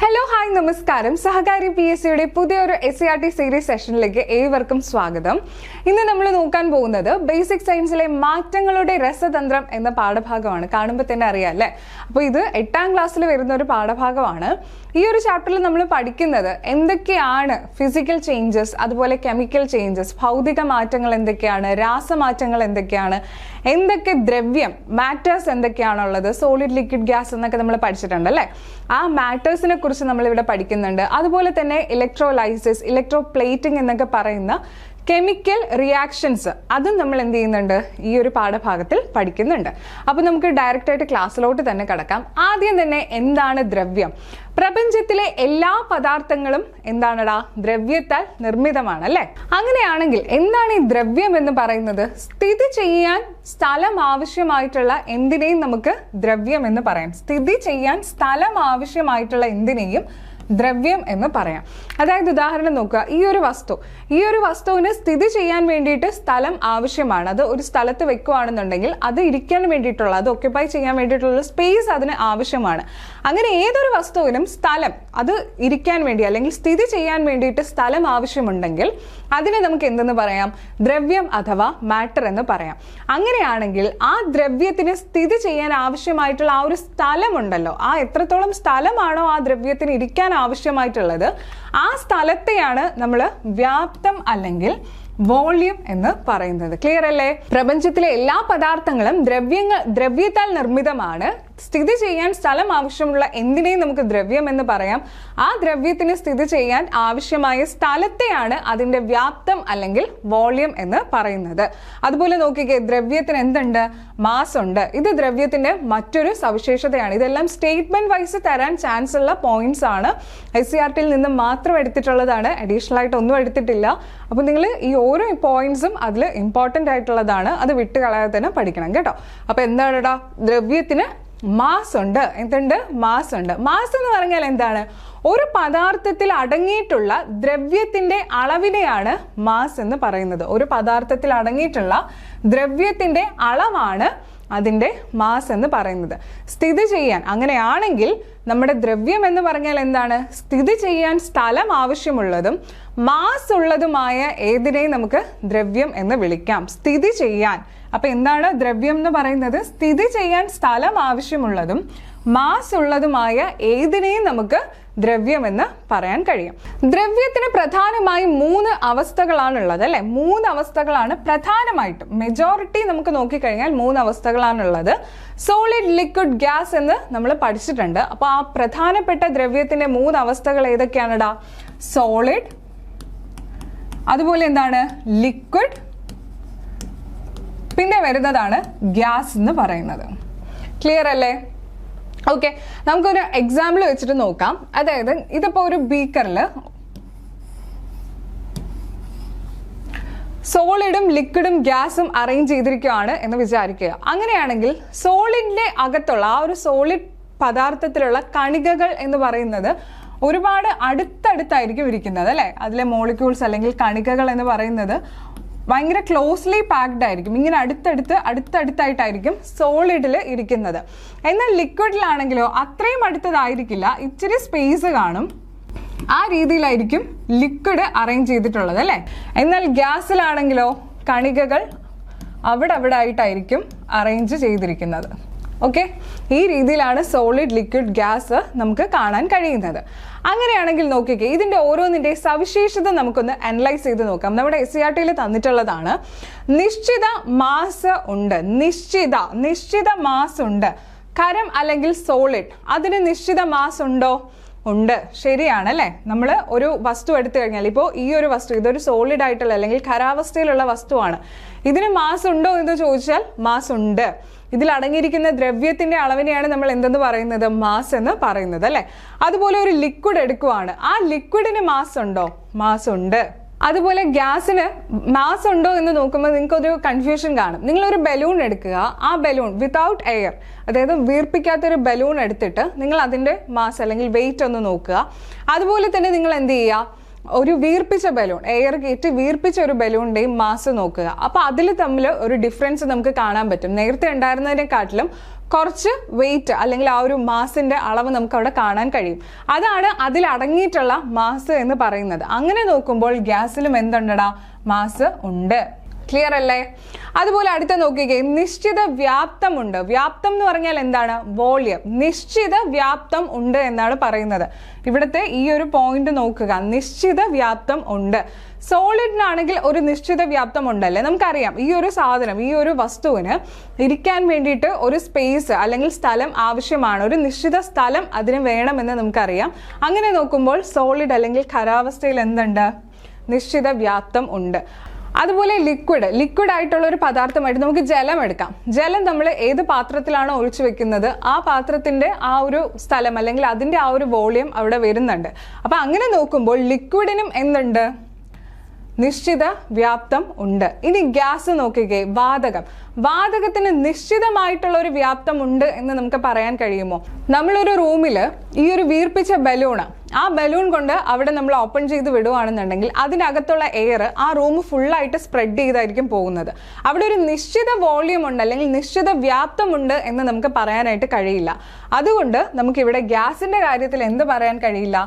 Hello hi നമസ്കാരം. സഹകാരി PSCയുടെ പുതിയൊരു SCERT series സെഷനിലേക്ക് ഏവർക്കും സ്വാഗതം. ഇന്ന് നമ്മൾ നോക്കാൻ പോകുന്നത് ബേസിക് സയൻസിലെ മാറ്റങ്ങളുടെ രസതന്ത്രം എന്ന പാഠഭാഗമാണ്. കാണുമ്പോൾ തന്നെ അറിയാം അല്ലേ? അപ്പോൾ ഇത് 8ാം ക്ലാസ്സിൽ വരുന്ന ഒരു പാഠഭാഗമാണ്. ഈ ഒരു ചാപ്റ്ററിൽ നമ്മൾ പഠിക്കുന്നത് എന്തൊക്കെയാണ് ഫിസിക്കൽ ചേഞ്ചസ്, അതുപോലെ കെമിക്കൽ ചേഞ്ചസ്, ഭൗതിക മാറ്റങ്ങൾ എന്തൊക്കെയാണ്, രാസമാറ്റങ്ങൾ എന്തൊക്കെയാണ്, എന്തൊക്കെ ദ്രവ്യം മാറ്റേഴ്സ് എന്തൊക്കെയാണുള്ളത്, സോളിഡ് ലിക്വിഡ് ഗ്യാസ് എന്നൊക്കെ നമ്മൾ പഠിച്ചിട്ടുണ്ട് അല്ലേ? ആ മാറ്റേഴ്സിനെ കുറിച്ച് നമ്മൾ ഇവിടെ പഠിക്കുന്നുണ്ട്. അതുപോലെ തന്നെ ഇലക്ട്രോലൈസിസ്, ഇലക്ട്രോ പ്ലേറ്റിംഗ് എന്നൊക്കെ പറയുന്ന കെമിക്കൽ റിയാക്ഷൻസ് അതും നമ്മൾ എന്ത് ചെയ്യുന്നുണ്ട്, ഈ ഒരു പാഠഭാഗത്തിൽ പഠിക്കുന്നുണ്ട്. അപ്പൊ നമുക്ക് ഡയറക്റ്റ് ആയിട്ട് ക്ലാസ്സിലോട്ട് തന്നെ കടക്കാം. ആദ്യം തന്നെ എന്താണ് ദ്രവ്യം? പ്രപഞ്ചത്തിലെ എല്ലാ പദാർത്ഥങ്ങളും എന്താണടാ, ദ്രവ്യത്താൽ നിർമ്മിതമാണ് അല്ലെ? അങ്ങനെയാണെങ്കിൽ എന്താണ് ഈ ദ്രവ്യം എന്ന് പറയുന്നത്? സ്ഥിതി ചെയ്യാൻ സ്ഥലം ആവശ്യമായിട്ടുള്ള എന്തിനേയും നമുക്ക് ദ്രവ്യം എന്ന് പറയാം. സ്ഥിതി ചെയ്യാൻ സ്ഥലം ആവശ്യമായിട്ടുള്ള എന്തിനേയും ദ്രവ്യം എന്ന് പറയാം. അതായത് ഉദാഹരണം നോക്കുക, ഈ ഒരു വസ്തുവിന് സ്ഥിതി ചെയ്യാൻ വേണ്ടിയിട്ട് സ്ഥലം ആവശ്യമാണ്. അത് ഒരു സ്ഥലത്ത് വെക്കുകയാണെന്നുണ്ടെങ്കിൽ അത് ഇരിക്കാൻ വേണ്ടിയിട്ടുള്ള, അത് ഒക്യുപ്പൈ ചെയ്യാൻ വേണ്ടിയിട്ടുള്ള സ്പേസ് അതിന് ആവശ്യമാണ്. അങ്ങനെ ഏതൊരു വസ്തുവിനും സ്ഥലം, അത് ഇരിക്കാൻ വേണ്ടി അല്ലെങ്കിൽ സ്ഥിതി ചെയ്യാൻ വേണ്ടിയിട്ട് സ്ഥലം ആവശ്യമുണ്ടെങ്കിൽ അതിനെ നമുക്ക് എന്തെന്ന് പറയാം? ദ്രവ്യം അഥവാ മാറ്റർ എന്ന് പറയാം. അങ്ങനെയാണെങ്കിൽ ആ ദ്രവ്യത്തിന് സ്ഥിതി ചെയ്യാൻ ആവശ്യമായിട്ടുള്ള ആ ഒരു സ്ഥലമുണ്ടല്ലോ, ആ എത്രത്തോളം സ്ഥലമാണോ ആ ദ്രവ്യത്തിന് ഇരിക്കാൻ ആവശ്യമായിട്ടുള്ളത്, ആ സ്ഥലത്തെയാണ് നമ്മൾ വ്യാപ്തം അല്ലെങ്കിൽ വോള്യം എന്ന് പറയുന്നത്. ക്ലിയർ അല്ലേ? പ്രപഞ്ചത്തിലെ എല്ലാ പദാർത്ഥങ്ങളും ദ്രവ്യത്താൽ നിർമ്മിതമാണ്. സ്ഥിതി ചെയ്യാൻ സ്ഥലം ആവശ്യമുള്ള എന്തിനേയും നമുക്ക് ദ്രവ്യം എന്ന് പറയാം. ആ ദ്രവ്യത്തിന് സ്ഥിതി ചെയ്യാൻ ആവശ്യമായ സ്ഥലത്തെയാണ് അതിന്റെ വ്യാപ്തം അല്ലെങ്കിൽ വോള്യം എന്ന് പറയുന്നത്. അതുപോലെ നോക്കിക്കേ, ദ്രവ്യത്തിന് എന്തുണ്ട്? മാസ് ഉണ്ട്. ഇത് ദ്രവ്യത്തിന്റെ മറ്റൊരു സവിശേഷതയാണ്. ഇതെല്ലാം സ്റ്റേറ്റ്മെന്റ് വൈസ് തരാൻ ചാൻസ് ഉള്ള പോയിന്റ്സ് ആണ്. SCERTയിൽ നിന്ന് മാത്രം എടുത്തിട്ടുള്ളതാണ്, അഡീഷണൽ ആയിട്ട് ഒന്നും എടുത്തിട്ടില്ല. അപ്പൊ നിങ്ങൾ ഈ ഓരോ പോയിന്റ്സും അതിൽ ഇമ്പോർട്ടന്റ് ആയിട്ടുള്ളതാണ്. അത് വിട്ടുകളയാതെ തന്നെ പഠിക്കണം കേട്ടോ. അപ്പൊ എന്താണെടാ, ദ്രവ്യത്തിന് മാസ് ഉണ്ട്. എന്തുണ്ട്? മാസ് ഉണ്ട്. മാസ് എന്ന് പറഞ്ഞാൽ എന്താണ്? ഒരു പദാർത്ഥത്തിൽ അടങ്ങിയിട്ടുള്ള ദ്രവ്യത്തിന്റെ അളവിനെയാണ് മാസ് എന്ന് പറയുന്നത്. ഒരു പദാർത്ഥത്തിൽ അടങ്ങിയിട്ടുള്ള ദ്രവ്യത്തിന്റെ അളവാണ് അതിന്റെ മാസ് എന്ന് പറയുന്നത്. സ്ഥിതി ചെയ്യാൻ, അങ്ങനെയാണെങ്കിൽ നമ്മുടെ ദ്രവ്യം എന്ന് പറഞ്ഞാൽ എന്താണ്? സ്ഥിതി ചെയ്യാൻ സ്ഥലം ആവശ്യമുള്ളതും മാസ് ഉള്ളതുമായ ഏതിനെയും നമുക്ക് ദ്രവ്യം എന്ന് വിളിക്കാം. സ്ഥിതി ചെയ്യാൻ, അപ്പൊ എന്താണ് ദ്രവ്യം എന്ന് പറയുന്നത്? സ്ഥിതി ചെയ്യാൻ സ്ഥലം ആവശ്യമുള്ളതും മാസ് ഉള്ളതുമായ ഏതിനെയും നമുക്ക് ദ്രവ്യം എന്ന് പറയാൻ കഴിയും. ദ്രവ്യത്തിന് പ്രധാനമായും 3 അവസ്ഥകളാണുള്ളത് അല്ലെ? 3 അവസ്ഥകളാണ് പ്രധാനമായിട്ടും. മെജോറിറ്റി നമുക്ക് നോക്കിക്കഴിഞ്ഞാൽ 3 അവസ്ഥകളാണുള്ളത്. സോളിഡ്, ലിക്വിഡ്, ഗ്യാസ് എന്ന് നമ്മൾ പഠിച്ചിട്ടുണ്ട്. അപ്പൊ ആ പ്രധാനപ്പെട്ട ദ്രവ്യത്തിന്റെ 3 അവസ്ഥകൾ ഏതൊക്കെയാണെടാ? സോളിഡ്, അതുപോലെ എന്താണ്? ലിക്വിഡ്, പിന്നെ വരുന്നതാണ് ഗ്യാസ് എന്ന് പറയുന്നത്. ക്ലിയർ അല്ലേ? ഓക്കെ, നമുക്കൊരു എക്സാമ്പിൾ വെച്ചിട്ട് നോക്കാം. അതായത് ഇതിപ്പോ ഒരു ബീക്കറിൽ സോളിഡും ലിക്വിഡും ഗ്യാസും അറേഞ്ച് ചെയ്തിരിക്കുകയാണ് എന്ന് വിചാരിക്കുക. അങ്ങനെയാണെങ്കിൽ സോളിഡിന്റെ അകത്തുള്ള ആ ഒരു സോളിഡ് പദാർത്ഥത്തിലുള്ള കണികകൾ എന്ന് പറയുന്നത് ഒരുപാട് അടുത്തടുത്തായിരിക്കും ഇരിക്കുന്നത് അല്ലെ? അതിലെ മോളിക്യൂൾസ് അല്ലെങ്കിൽ കണികകൾ എന്ന് പറയുന്നത് ഭയങ്കര ക്ലോസ്ലി പാക്ഡ് ആയിരിക്കും. ഇങ്ങനെ അടുത്തടുത്തായിട്ടായിരിക്കും സോളിഡിൽ ഇരിക്കുന്നത്. എന്നാൽ ലിക്വിഡിലാണെങ്കിലോ അത്രയും അടുത്തതായിരിക്കില്ല, ഇച്ചിരി സ്പേസ് കാണും. ആ രീതിയിലായിരിക്കും ലിക്വിഡ് അറേഞ്ച് ചെയ്തിട്ടുള്ളത് അല്ലേ? എന്നാൽ ഗ്യാസിലാണെങ്കിലോ കണികകൾ അവിടെ ആയിട്ടായിരിക്കും അറേഞ്ച് ചെയ്തിരിക്കുന്നത്. ഓക്കെ, ഈ രീതിയിലാണ് സോളിഡ്, ലിക്വിഡ്, ഗ്യാസ് നമുക്ക് കാണാൻ കഴിയുന്നത്. അങ്ങനെയാണെങ്കിൽ നോക്കിക്കേ, ഇതിന്റെ ഓരോന്നിന്റെ സവിശേഷത നമുക്കൊന്ന് അനലൈസ് ചെയ്ത് നോക്കാം. നമ്മുടെ SCERTയിൽ തന്നിട്ടുള്ളതാണ്. നിശ്ചിത മാസ് ഉണ്ട്. നിശ്ചിത മാസ് ഉണ്ട്. ഖരം അല്ലെങ്കിൽ സോളിഡ്, അതിന് നിശ്ചിത മാസ് ഉണ്ടോ? ഉണ്ട്. ശരിയാണ് അല്ലെ? നമ്മൾ ഒരു വസ്തു എടുത്തു കഴിഞ്ഞാൽ, ഇപ്പോൾ ഈ ഒരു വസ്തു ഇതൊരു സോളിഡ് ആയിട്ടുള്ള അല്ലെങ്കിൽ ഖരാവസ്ഥയിലുള്ള വസ്തുവാണ്. ഇതിന് മാസ് ഉണ്ടോ എന്ന് ചോദിച്ചാൽ മാസ് ഉണ്ട്. ഇതിൽ അടങ്ങിയിരിക്കുന്ന ദ്രവ്യത്തിന്റെ അളവിനെയാണ് നമ്മൾ എന്തെന്ന് പറയുന്നത്? മാസ് എന്ന് പറയുന്നത് അല്ലെ? അതുപോലെ ഒരു ലിക്വിഡ് എടുക്കുവാണ്. ആ ലിക്വിഡിന് മാസ് ഉണ്ടോ? മാസ് ഉണ്ട്. അതുപോലെ ഗ്യാസിന് മാസ് ഉണ്ടോ എന്ന് നോക്കുമ്പോൾ നിങ്ങൾക്കൊരു കൺഫ്യൂഷൻ കാണും. നിങ്ങളൊരു ബലൂൺ എടുക്കുക. ആ ബലൂൺ വിതൗട്ട് എയർ, അതായത് വീർപ്പിക്കാത്തൊരു ബലൂൺ എടുത്തിട്ട് നിങ്ങൾ അതിന്റെ മാസ് അല്ലെങ്കിൽ വെയിറ്റ് ഒന്ന് നോക്കുക. അതുപോലെ തന്നെ നിങ്ങൾ എന്ത് ചെയ്യുക? ഒരു വീർപ്പിച്ച ബലൂൺ, എയർ കയറ്റി വീർപ്പിച്ച ഒരു ബലൂണിന്റെയും മാസ് നോക്കുക. അപ്പൊ അതിൽ തമ്മിൽ ഒരു ഡിഫറൻസ് നമുക്ക് കാണാൻ പറ്റും. നേരത്തെ ഉണ്ടായിരുന്നതിനെക്കാട്ടിലും കുറച്ച് വെയിറ്റ് അല്ലെങ്കിൽ ആ ഒരു മാസിന്റെ അളവ് നമുക്ക് അവിടെ കാണാൻ കഴിയും. അതാണ് അതിൽ അടങ്ങിയിട്ടുള്ള മാസ് എന്ന് പറയുന്നത്. അങ്ങനെ നോക്കുമ്പോൾ ഗ്യാസിലും എന്തുണ്ടടാ? മാസ് ഉണ്ട്. ക്ലിയർ അല്ലേ? അതുപോലെ അടുത്ത നോക്കിക്കേ, നിശ്ചിത വ്യാപ്തമുണ്ട്. വ്യാപ്തം എന്ന് പറഞ്ഞാൽ എന്താണ്? വോളിയം. നിശ്ചിത വ്യാപ്തം ഉണ്ട് എന്നാണ് പറയുന്നത്. ഇവിടുത്തെ ഈ ഒരു പോയിന്റ് നോക്കുക, നിശ്ചിത വ്യാപ്തം ഉണ്ട്. സോളിഡിനാണെങ്കിൽ ഒരു നിശ്ചിത വ്യാപ്തം ഉണ്ടല്ലേ? നമുക്കറിയാം ഈ ഒരു സാധനം, ഈ ഒരു വസ്തുവിന് ഇരിക്കാൻ വേണ്ടിയിട്ട് ഒരു സ്പേസ് അല്ലെങ്കിൽ സ്ഥലം ആവശ്യമാണ്. ഒരു നിശ്ചിത സ്ഥലം അതിന് വേണമെന്ന് നമുക്കറിയാം. അങ്ങനെ നോക്കുമ്പോൾ സോളിഡ് അല്ലെങ്കിൽ ഖരാവസ്ഥയിൽ എന്തുണ്ട്? നിശ്ചിത വ്യാപ്തം ഉണ്ട്. അതുപോലെ ലിക്വിഡ് ആയിട്ടുള്ള ഒരു പദാർത്ഥമായിട്ട് നമുക്ക് ജലം എടുക്കാം. ജലം നമ്മൾ ഏത് പാത്രത്തിലാണോ ഒഴിച്ചു വെക്കുന്നത് ആ പാത്രത്തിന്റെ ആ ഒരു സ്ഥലം അല്ലെങ്കിൽ അതിന്റെ ആ ഒരു വോളിയം അവിടെ വരുന്നുണ്ട്. അപ്പൊ അങ്ങനെ നോക്കുമ്പോൾ ലിക്വിഡിനും എന്തുണ്ട്? നിശ്ചിത വ്യാപ്തം ഉണ്ട്. ഇനി ഗ്യാസ് നോക്കിക്കേ, വാതകത്തിന് നിശ്ചിതമായിട്ടുള്ള ഒരു വ്യാപ്തം ഉണ്ട് എന്ന് നമുക്ക് പറയാൻ കഴിയുമോ? നമ്മളൊരു റൂമിൽ ഈ ഒരു വീർപ്പിച്ച ബലൂണ്, ആ ബലൂൺ കൊണ്ട് അവിടെ നമ്മൾ ഓപ്പൺ ചെയ്ത് വിടുവാണെന്നുണ്ടെങ്കിൽ അതിനകത്തുള്ള എയർ ആ റൂം ഫുള്ളായിട്ട് സ്പ്രെഡ് ചെയ്തായിരിക്കും പോകുന്നത്. അവിടെ ഒരു നിശ്ചിത വോളിയം ഉണ്ട് അല്ലെങ്കിൽ നിശ്ചിത വ്യാപ്തമുണ്ട് എന്ന് നമുക്ക് പറയാനായിട്ട് കഴിയില്ല. അതുകൊണ്ട് നമുക്കിവിടെ ഗ്യാസിന്റെ കാര്യത്തിൽ എന്ത് പറയാൻ കഴിയില്ല?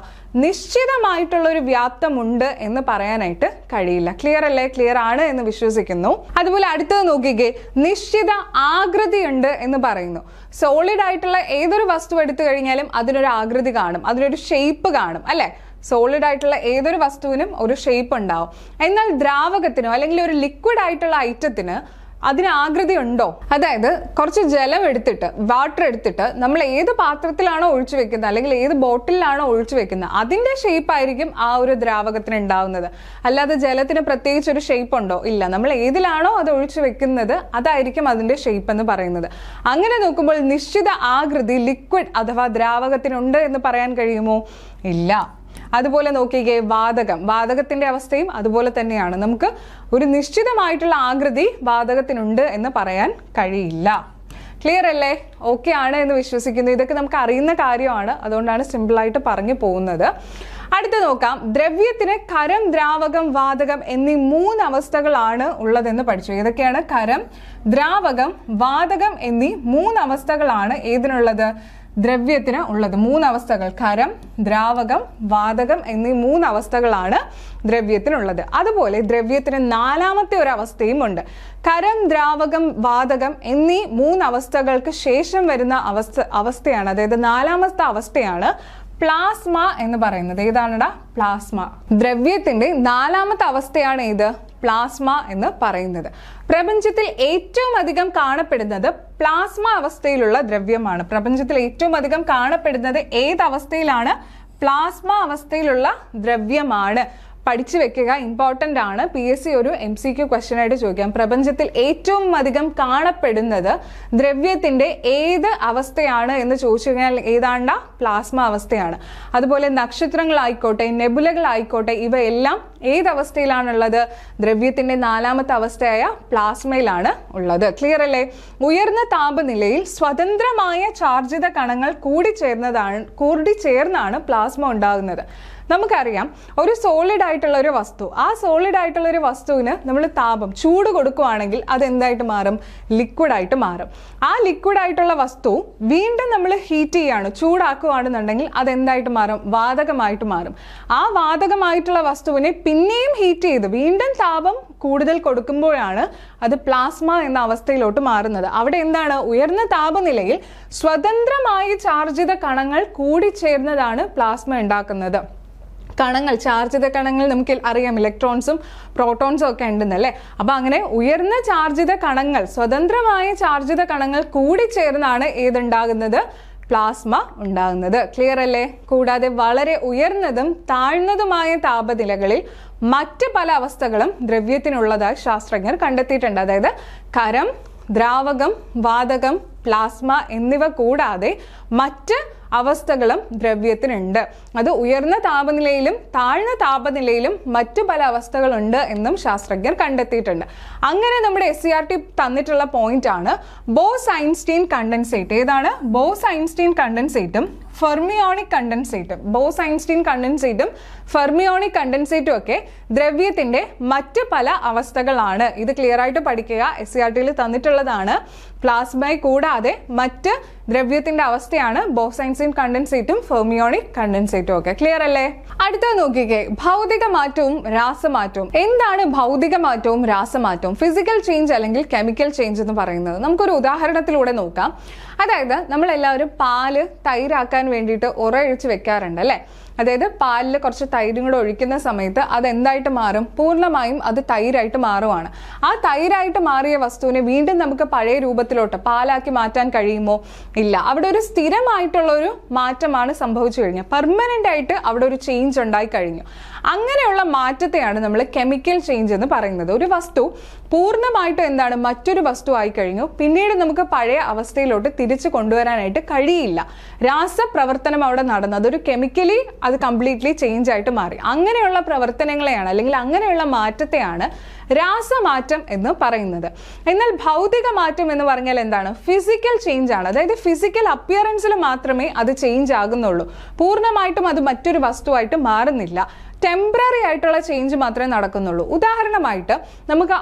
നിശ്ചിതമായിട്ടുള്ള ഒരു വ്യാപ്തമുണ്ട് എന്ന് പറയാനായിട്ട് കഴിയില്ല. ക്ലിയർ അല്ലേ? ക്ലിയർ ആണ് എന്ന് വിശ്വസിക്കുന്നു. അതുപോലെ അടുത്തത് നോക്കിക്കേ, നിശ്ചിത ആകൃതി ഉണ്ട് എന്ന് പറയുന്നു. സോളിഡ് ആയിട്ടുള്ള ഏതൊരു വസ്തു എടുത്തു കഴിഞ്ഞാലും അതിനൊരു ആകൃതി കാണും, അതിനൊരു ഷേപ്പ് കാണും അല്ലെ? സോളിഡ് ആയിട്ടുള്ള ഏതൊരു വസ്തുവിനും ഒരു ഷേപ്പ് ഉണ്ടാവും. എന്നാൽ ദ്രാവകത്തിനോ അല്ലെങ്കിൽ ഒരു ലിക്വിഡ് ആയിട്ടുള്ള ഐറ്റത്തിന് അതിന് ആകൃതി ഉണ്ടോ? അതായത് കുറച്ച് ജലം എടുത്തിട്ട്, വാട്ടർ എടുത്തിട്ട് നമ്മൾ ഏത് പാത്രത്തിലാണോ ഒഴിച്ചു വെക്കുന്നത് അല്ലെങ്കിൽ ഏത് ബോട്ടിലാണോ ഒഴിച്ചു വെക്കുന്നത് അതിന്റെ ഷേപ്പ് ആയിരിക്കും ആ ഒരു ദ്രാവകത്തിന് ഉണ്ടാവുന്നത്. അല്ലാതെ ജലത്തിന് പ്രത്യേകിച്ച് ഒരു ഷേപ്പ് ഉണ്ടോ? ഇല്ല. നമ്മൾ ഏതിലാണോ അത് ഒഴിച്ചു വെക്കുന്നത് അതായിരിക്കും അതിന്റെ ഷേപ്പ് എന്ന് പറയുന്നത്. അങ്ങനെ നോക്കുമ്പോൾ നിശ്ചിത ആകൃതി ലിക്വിഡ് അഥവാ ദ്രാവകത്തിനുണ്ട് എന്ന് പറയാൻ കഴിയുമോ? ഇല്ല. അതുപോലെ നോക്കിക്കേ, വാതകത്തിന്റെ അവസ്ഥയും അതുപോലെ തന്നെയാണ്. നമുക്ക് ഒരു നിശ്ചിതമായിട്ടുള്ള ആകൃതി വാതകത്തിനുണ്ട് എന്ന് പറയാൻ കഴിയില്ല. ക്ലിയർ അല്ലേ? ഓക്കെ ആണ് എന്ന് വിശ്വസിക്കുന്നു. ഇതൊക്കെ നമുക്ക് അറിയുന്ന കാര്യമാണ്, അതുകൊണ്ടാണ് സിമ്പിളായിട്ട് പറഞ്ഞു പോകുന്നത്. അടുത്ത് നോക്കാം, ദ്രവ്യത്തിന് ഖരം, ദ്രാവകം, വാതകം എന്നീ 3 അവസ്ഥകളാണ് ഉള്ളതെന്ന് പഠിച്ചു. ഏതൊക്കെയാണ്? ഖരം, ദ്രാവകം, വാതകം എന്നീ 3 അവസ്ഥകളാണ് ഏതിനുള്ളത്? ദ്രവ്യത്തിന് ഉള്ളത്. 3 അവസ്ഥകൾ, ഖരം, ദ്രാവകം, വാതകം എന്നീ 3 അവസ്ഥകളാണ് ദ്രവ്യത്തിനുള്ളത്. അതുപോലെ ദ്രവ്യത്തിന് 4ാമത്തെ ഒരു അവസ്ഥയും ഉണ്ട്. ഖരം, ദ്രാവകം, വാതകം എന്നീ 3 അവസ്ഥകൾക്ക് ശേഷം വരുന്ന അവസ്ഥയാണ്, അതായത് 4ാമത്തെ അവസ്ഥയാണ് പ്ലാസ്മ എന്ന് പറയുന്നത്. ഏതാണെടാ? പ്ലാസ്മ. ദ്രവ്യത്തിന്റെ 4ാമത്തെ അവസ്ഥയാണ് ഏത്? പ്ലാസ്മ എന്ന് പറയുന്നത്. പ്രപഞ്ചത്തിൽ ഏറ്റവും അധികം കാണപ്പെടുന്നത് പ്ലാസ്മ അവസ്ഥയിലുള്ള ദ്രവ്യമാണ്. പ്രപഞ്ചത്തിൽ ഏറ്റവും അധികം കാണപ്പെടുന്നത് ഏത് അവസ്ഥയിലാണ്? പ്ലാസ്മ അവസ്ഥയിലുള്ള ദ്രവ്യമാണ്. പഠിച്ചു വെക്കുക, ഇമ്പോർട്ടൻ്റ് ആണ്. PSC ഒരു MCQ ക്വസ്റ്റ്യൻ ആയിട്ട് ചോദിക്കാം. പ്രപഞ്ചത്തിൽ ഏറ്റവും അധികം കാണപ്പെടുന്നത് ദ്രവ്യത്തിന്റെ ഏത് അവസ്ഥയാണ് എന്ന് ചോദിച്ചു കഴിഞ്ഞാൽ ഏതാണ്ടാ? പ്ലാസ്മ അവസ്ഥയാണ്. അതുപോലെ നക്ഷത്രങ്ങളായിക്കോട്ടെ, നെബുലകളായിക്കോട്ടെ, ഇവയെല്ലാം ഏത് അവസ്ഥയിലാണുള്ളത്? ദ്രവ്യത്തിന്റെ 4ാമത്തെ അവസ്ഥയായ പ്ലാസ്മയിലാണ് ഉള്ളത്. ക്ലിയർ അല്ലേ? ഉയർന്ന താപനിലയിൽ സ്വതന്ത്രമായ ചാർജിത കണങ്ങൾ കൂടിച്ചേർന്നാണ് പ്ലാസ്മ ഉണ്ടാകുന്നത്. നമുക്കറിയാം, ഒരു സോളിഡ് ആയിട്ടുള്ള ഒരു വസ്തു, ആ സോളിഡ് ആയിട്ടുള്ള ഒരു വസ്തുവിന് നമ്മൾ ചൂട് കൊടുക്കുവാണെങ്കിൽ അത് എന്തായിട്ട് മാറും? ലിക്വിഡ് ആയിട്ട് മാറും. ആ ലിക്വിഡ് ആയിട്ടുള്ള വസ്തു വീണ്ടും നമ്മൾ ഹീറ്റ് ചെയ്യാണ്, ചൂടാക്കുകയാണെന്നുണ്ടെങ്കിൽ അത് എന്തായിട്ട് മാറും? വാതകമായിട്ട് മാറും. ആ വാതകമായിട്ടുള്ള വസ്തുവിനെ പിന്നെയും ഹീറ്റ് ചെയ്ത് വീണ്ടും താപം കൂടുതൽ കൊടുക്കുമ്പോഴാണ് അത് പ്ലാസ്മ എന്ന അവസ്ഥയിലോട്ട് മാറുന്നത്. അവിടെ എന്താണ്? ഉയർന്ന താപനിലയിൽ സ്വതന്ത്രമായി ചാർജിത കണങ്ങൾ കൂടിച്ചേർന്നതാണ് പ്ലാസ്മ ഉണ്ടാക്കുന്നത്. കണങ്ങൾ, ചാർജിത കണങ്ങൾ നമുക്ക് അറിയാം, ഇലക്ട്രോൺസും പ്രോട്ടോൺസും ഒക്കെ ഉണ്ടെന്നല്ലേ. അപ്പൊ അങ്ങനെ ഉയർന്ന ചാർജിത കണങ്ങൾ, സ്വതന്ത്രമായ ചാർജിത കണങ്ങൾ കൂടിച്ചേർന്നാണ് ഏതുണ്ടാകുന്നത്? പ്ലാസ്മ ഉണ്ടാകുന്നത്. ക്ലിയർ അല്ലേ? കൂടാതെ വളരെ ഉയർന്നതും താഴ്ന്നതുമായ താപനിലകളിൽ മറ്റ് പല അവസ്ഥകളും ദ്രവ്യത്തിനുള്ളതായി ശാസ്ത്രജ്ഞർ കണ്ടെത്തിയിട്ടുണ്ട്. അതായത് ഖരം, ദ്രാവകം, വാതകം, പ്ലാസ്മ എന്നിവ കൂടാതെ മറ്റ് അവസ്ഥകളും ദ്രവ്യത്തിനുണ്ട്. അത് ഉയർന്ന താപനിലയിലും താഴ്ന്ന താപനിലയിലും മറ്റു പല അവസ്ഥകളുണ്ട് എന്നും ശാസ്ത്രജ്ഞർ കണ്ടെത്തിയിട്ടുണ്ട്. അങ്ങനെ നമ്മുടെ SCERT തന്നിട്ടുള്ള പോയിന്റ് ആണ് ബോസ്-ഐൻസ്റ്റീൻ കണ്ടൻസേറ്റ്. ഏതാണ്? ബോസ്-ഐൻസ്റ്റീൻ കണ്ടൻസേറ്റും ഫെർമിയോണിക് കണ്ടൻസേറ്റും. ബോസ്-ഐൻസ്റ്റീൻ കണ്ടൻസേറ്റും ഫെർമിയോണിക് കണ്ടൻസേറ്റും ഒക്കെ ദ്രവ്യത്തിന്റെ മറ്റ് പല അവസ്ഥകളാണ്. ഇത് ക്ലിയർ ആയിട്ട് പഠിക്കുക. SCERT തന്നിട്ടുള്ളതാണ്. പ്ലാസ്മയെ കൂടാതെ മറ്റ് ദ്രവ്യത്തിന്റെ അവസ്ഥയാണ് ബോസ്-ഐൻസ്റ്റീൻ കണ്ടൻസേറ്റും ഫെർമിയോണിക് കണ്ടൻസേറ്റും ഒക്കെ. ക്ലിയർ അല്ലേ? അടുത്ത നോക്കിക്കേ, ഭൗതിക മാറ്റവും രാസമാറ്റവും. എന്താണ് ഭൗതിക മാറ്റവും രാസമാറ്റവും? ഫിസിക്കൽ ചേഞ്ച് അല്ലെങ്കിൽ കെമിക്കൽ ചേഞ്ച് എന്ന് പറയുന്നത് നമുക്കൊരു ഉദാഹരണത്തിലൂടെ നോക്കാം. അതായത് നമ്മളെല്ലാവരും പാല് തൈരാക്കാൻ വേണ്ടിയിട്ട് ഉറയൊഴിച്ച് വെക്കാറുണ്ട് അല്ലേ? അതായത് പാലിൽ കുറച്ച് തൈരും കൂടെ ഒഴിക്കുന്ന സമയത്ത് അത് എന്തായിട്ട് മാറും? പൂർണ്ണമായും അത് തൈരായിട്ട് മാറുവാണ്. ആ തൈരായിട്ട് മാറിയ വസ്തുവിനെ വീണ്ടും നമുക്ക് പഴയ രൂപത്തിലോട്ട് പാലാക്കി മാറ്റാൻ കഴിയുമോ? ഇല്ല. അവിടെ ഒരു സ്ഥിരമായിട്ടുള്ള ഒരു മാറ്റമാണ് സംഭവിച്ചു കഴിഞ്ഞു. പെർമനന്റ് ആയിട്ട് അവിടെ ഒരു ചേഞ്ച് ഉണ്ടായി കഴിഞ്ഞു. അങ്ങനെയുള്ള മാറ്റത്തെയാണ് നമ്മൾ കെമിക്കൽ ചേഞ്ച് എന്ന് പറയുന്നത്. ഒരു വസ്തു പൂർണ്ണമായിട്ടും എന്താണ് മറ്റൊരു വസ്തു ആയി കഴിഞ്ഞു, പിന്നീട് നമുക്ക് പഴയ അവസ്ഥയിലോട്ട് തിരിച്ചു കൊണ്ടുവരാനായിട്ട് കഴിയില്ല. രാസപ്രവർത്തനം അവിടെ നടന്നു, അതൊരു കെമിക്കലി അത് കംപ്ലീറ്റ്ലി ചേഞ്ച് ആയിട്ട് മാറി. അങ്ങനെയുള്ള പ്രവർത്തനങ്ങളെയാണ് അല്ലെങ്കിൽ അങ്ങനെയുള്ള മാറ്റത്തെയാണ് രാസമാറ്റം എന്ന് പറയുന്നത്. എന്നാൽ ഭൗതിക മാറ്റം എന്ന് പറഞ്ഞാൽ എന്താണ്? ഫിസിക്കൽ ചേഞ്ച് ആണ്. അതായത് ഫിസിക്കൽ അപ്പിയറൻസിൽ മാത്രമേ അത് ചേഞ്ച് ആകുന്നുള്ളൂ. പൂർണ്ണമായിട്ടും അത് മറ്റൊരു വസ്തുവായിട്ട് മാറുന്നില്ല. ടെമ്പററി ആയിട്ടുള്ള ചേഞ്ച് മാത്രമേ നടക്കുന്നുള്ളൂ. ഉദാഹരണമായിട്ട് നമുക്ക്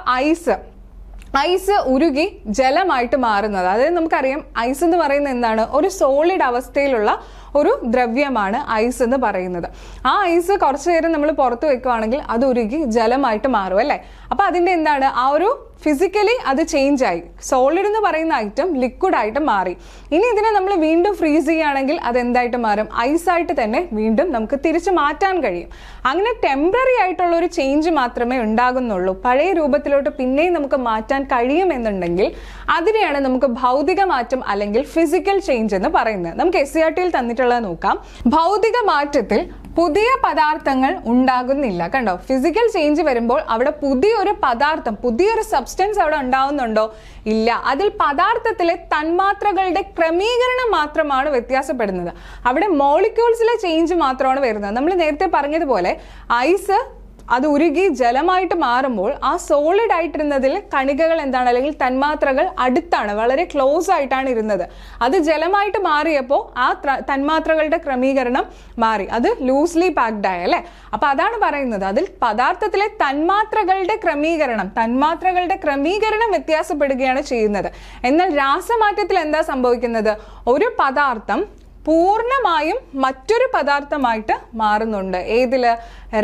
ഐസ് ഉരുകി ജലമായിട്ട് മാറുന്നത്. അതായത് നമുക്കറിയാം ഐസ് എന്ന് പറയുന്നത് എന്താണ്? ഒരു സോളിഡ് അവസ്ഥയിലുള്ള ഒരു ദ്രവ്യമാണ് ഐസ് എന്ന് പറയുന്നത്. ആ ഐസ് കുറച്ചു നേരം നമ്മൾ പുറത്ത് വെക്കുകയാണെങ്കിൽ അത് ഉരുകി ജലമായിട്ട് മാറും അല്ലേ? അപ്പൊ അതിന്റെ എന്താണ്? ആ ഒരു ഫിസിക്കലി അത് ചേഞ്ച് ആയി. സോളിഡ് എന്ന് പറയുന്ന ഐറ്റം ലിക്വിഡ് ആയിട്ട് മാറി. ഇനി ഇതിനെ നമ്മൾ വീണ്ടും ഫ്രീസ് ചെയ്യുകയാണെങ്കിൽ അത് എന്തായിട്ട് മാറും? ഐസായിട്ട് തന്നെ വീണ്ടും നമുക്ക് തിരിച്ചു മാറ്റാൻ കഴിയും. അങ്ങനെ ടെമ്പററി ആയിട്ടുള്ള ഒരു ചേഞ്ച് മാത്രമേ ഉണ്ടാകുന്നുള്ളൂ. പഴയ രൂപത്തിലോട്ട് പിന്നെയും നമുക്ക് മാറ്റാൻ കഴിയുമെന്നുണ്ടെങ്കിൽ അതിനെയാണ് നമുക്ക് ഭൗതിക മാറ്റം അല്ലെങ്കിൽ ഫിസിക്കൽ ചേഞ്ച് എന്ന് പറയുന്നത്. നമുക്ക് SCERT തന്നിട്ടുള്ളത് നോക്കാം. ഭൗതിക മാറ്റത്തിൽ പുതിയ പദാർത്ഥങ്ങൾ ഉണ്ടാകുന്നില്ല. കണ്ടോ? ഫിസിക്കൽ ചേഞ്ച് വരുമ്പോൾ അവിടെ പുതിയൊരു പദാർത്ഥം, പുതിയൊരു സബ്സ്റ്റൻസ് അവിടെ ഉണ്ടാവുന്നുണ്ടോ? ഇല്ല. അതിൽ പദാർത്ഥത്തിലെ തന്മാത്രകളുടെ ക്രമീകരണം മാത്രമാണ് വ്യത്യാസപ്പെടുന്നത്. അവിടെ മോളിക്യൂൾസിലെ ചേഞ്ച് മാത്രമാണ് വരുന്നത്. നമ്മൾ നേരത്തെ പറഞ്ഞതുപോലെ ഐസ് അത് ഉരുകി ജലമായിട്ട് മാറുമ്പോൾ ആ സോളിഡ് ആയിട്ടിരുന്നതിൽ കണികകൾ എന്താണ് അല്ലെങ്കിൽ തന്മാത്രകൾ അടുത്താണ്, വളരെ ക്ലോസ് ആയിട്ടാണ് ഇരുന്നത്. അത് ജലമായിട്ട് മാറിയപ്പോൾ ആ തന്മാത്രകളുടെ ക്രമീകരണം മാറി, അത് ലൂസ്ലി പാക്ഡ് ആയ അല്ലേ? അപ്പൊ അതാണ് പറയുന്നത്, അതിൽ പദാർത്ഥത്തിലെ തന്മാത്രകളുടെ ക്രമീകരണം വ്യത്യാസപ്പെടുകയാണ് ചെയ്യുന്നത്. എന്നാൽ രാസമാറ്റത്തിൽ എന്താ സംഭവിക്കുന്നത്? ഒരു പദാർത്ഥം പൂർണ്ണമായും മറ്റൊരു പദാർത്ഥമായിട്ട് മാറുന്നുണ്ട്. ഏതില്?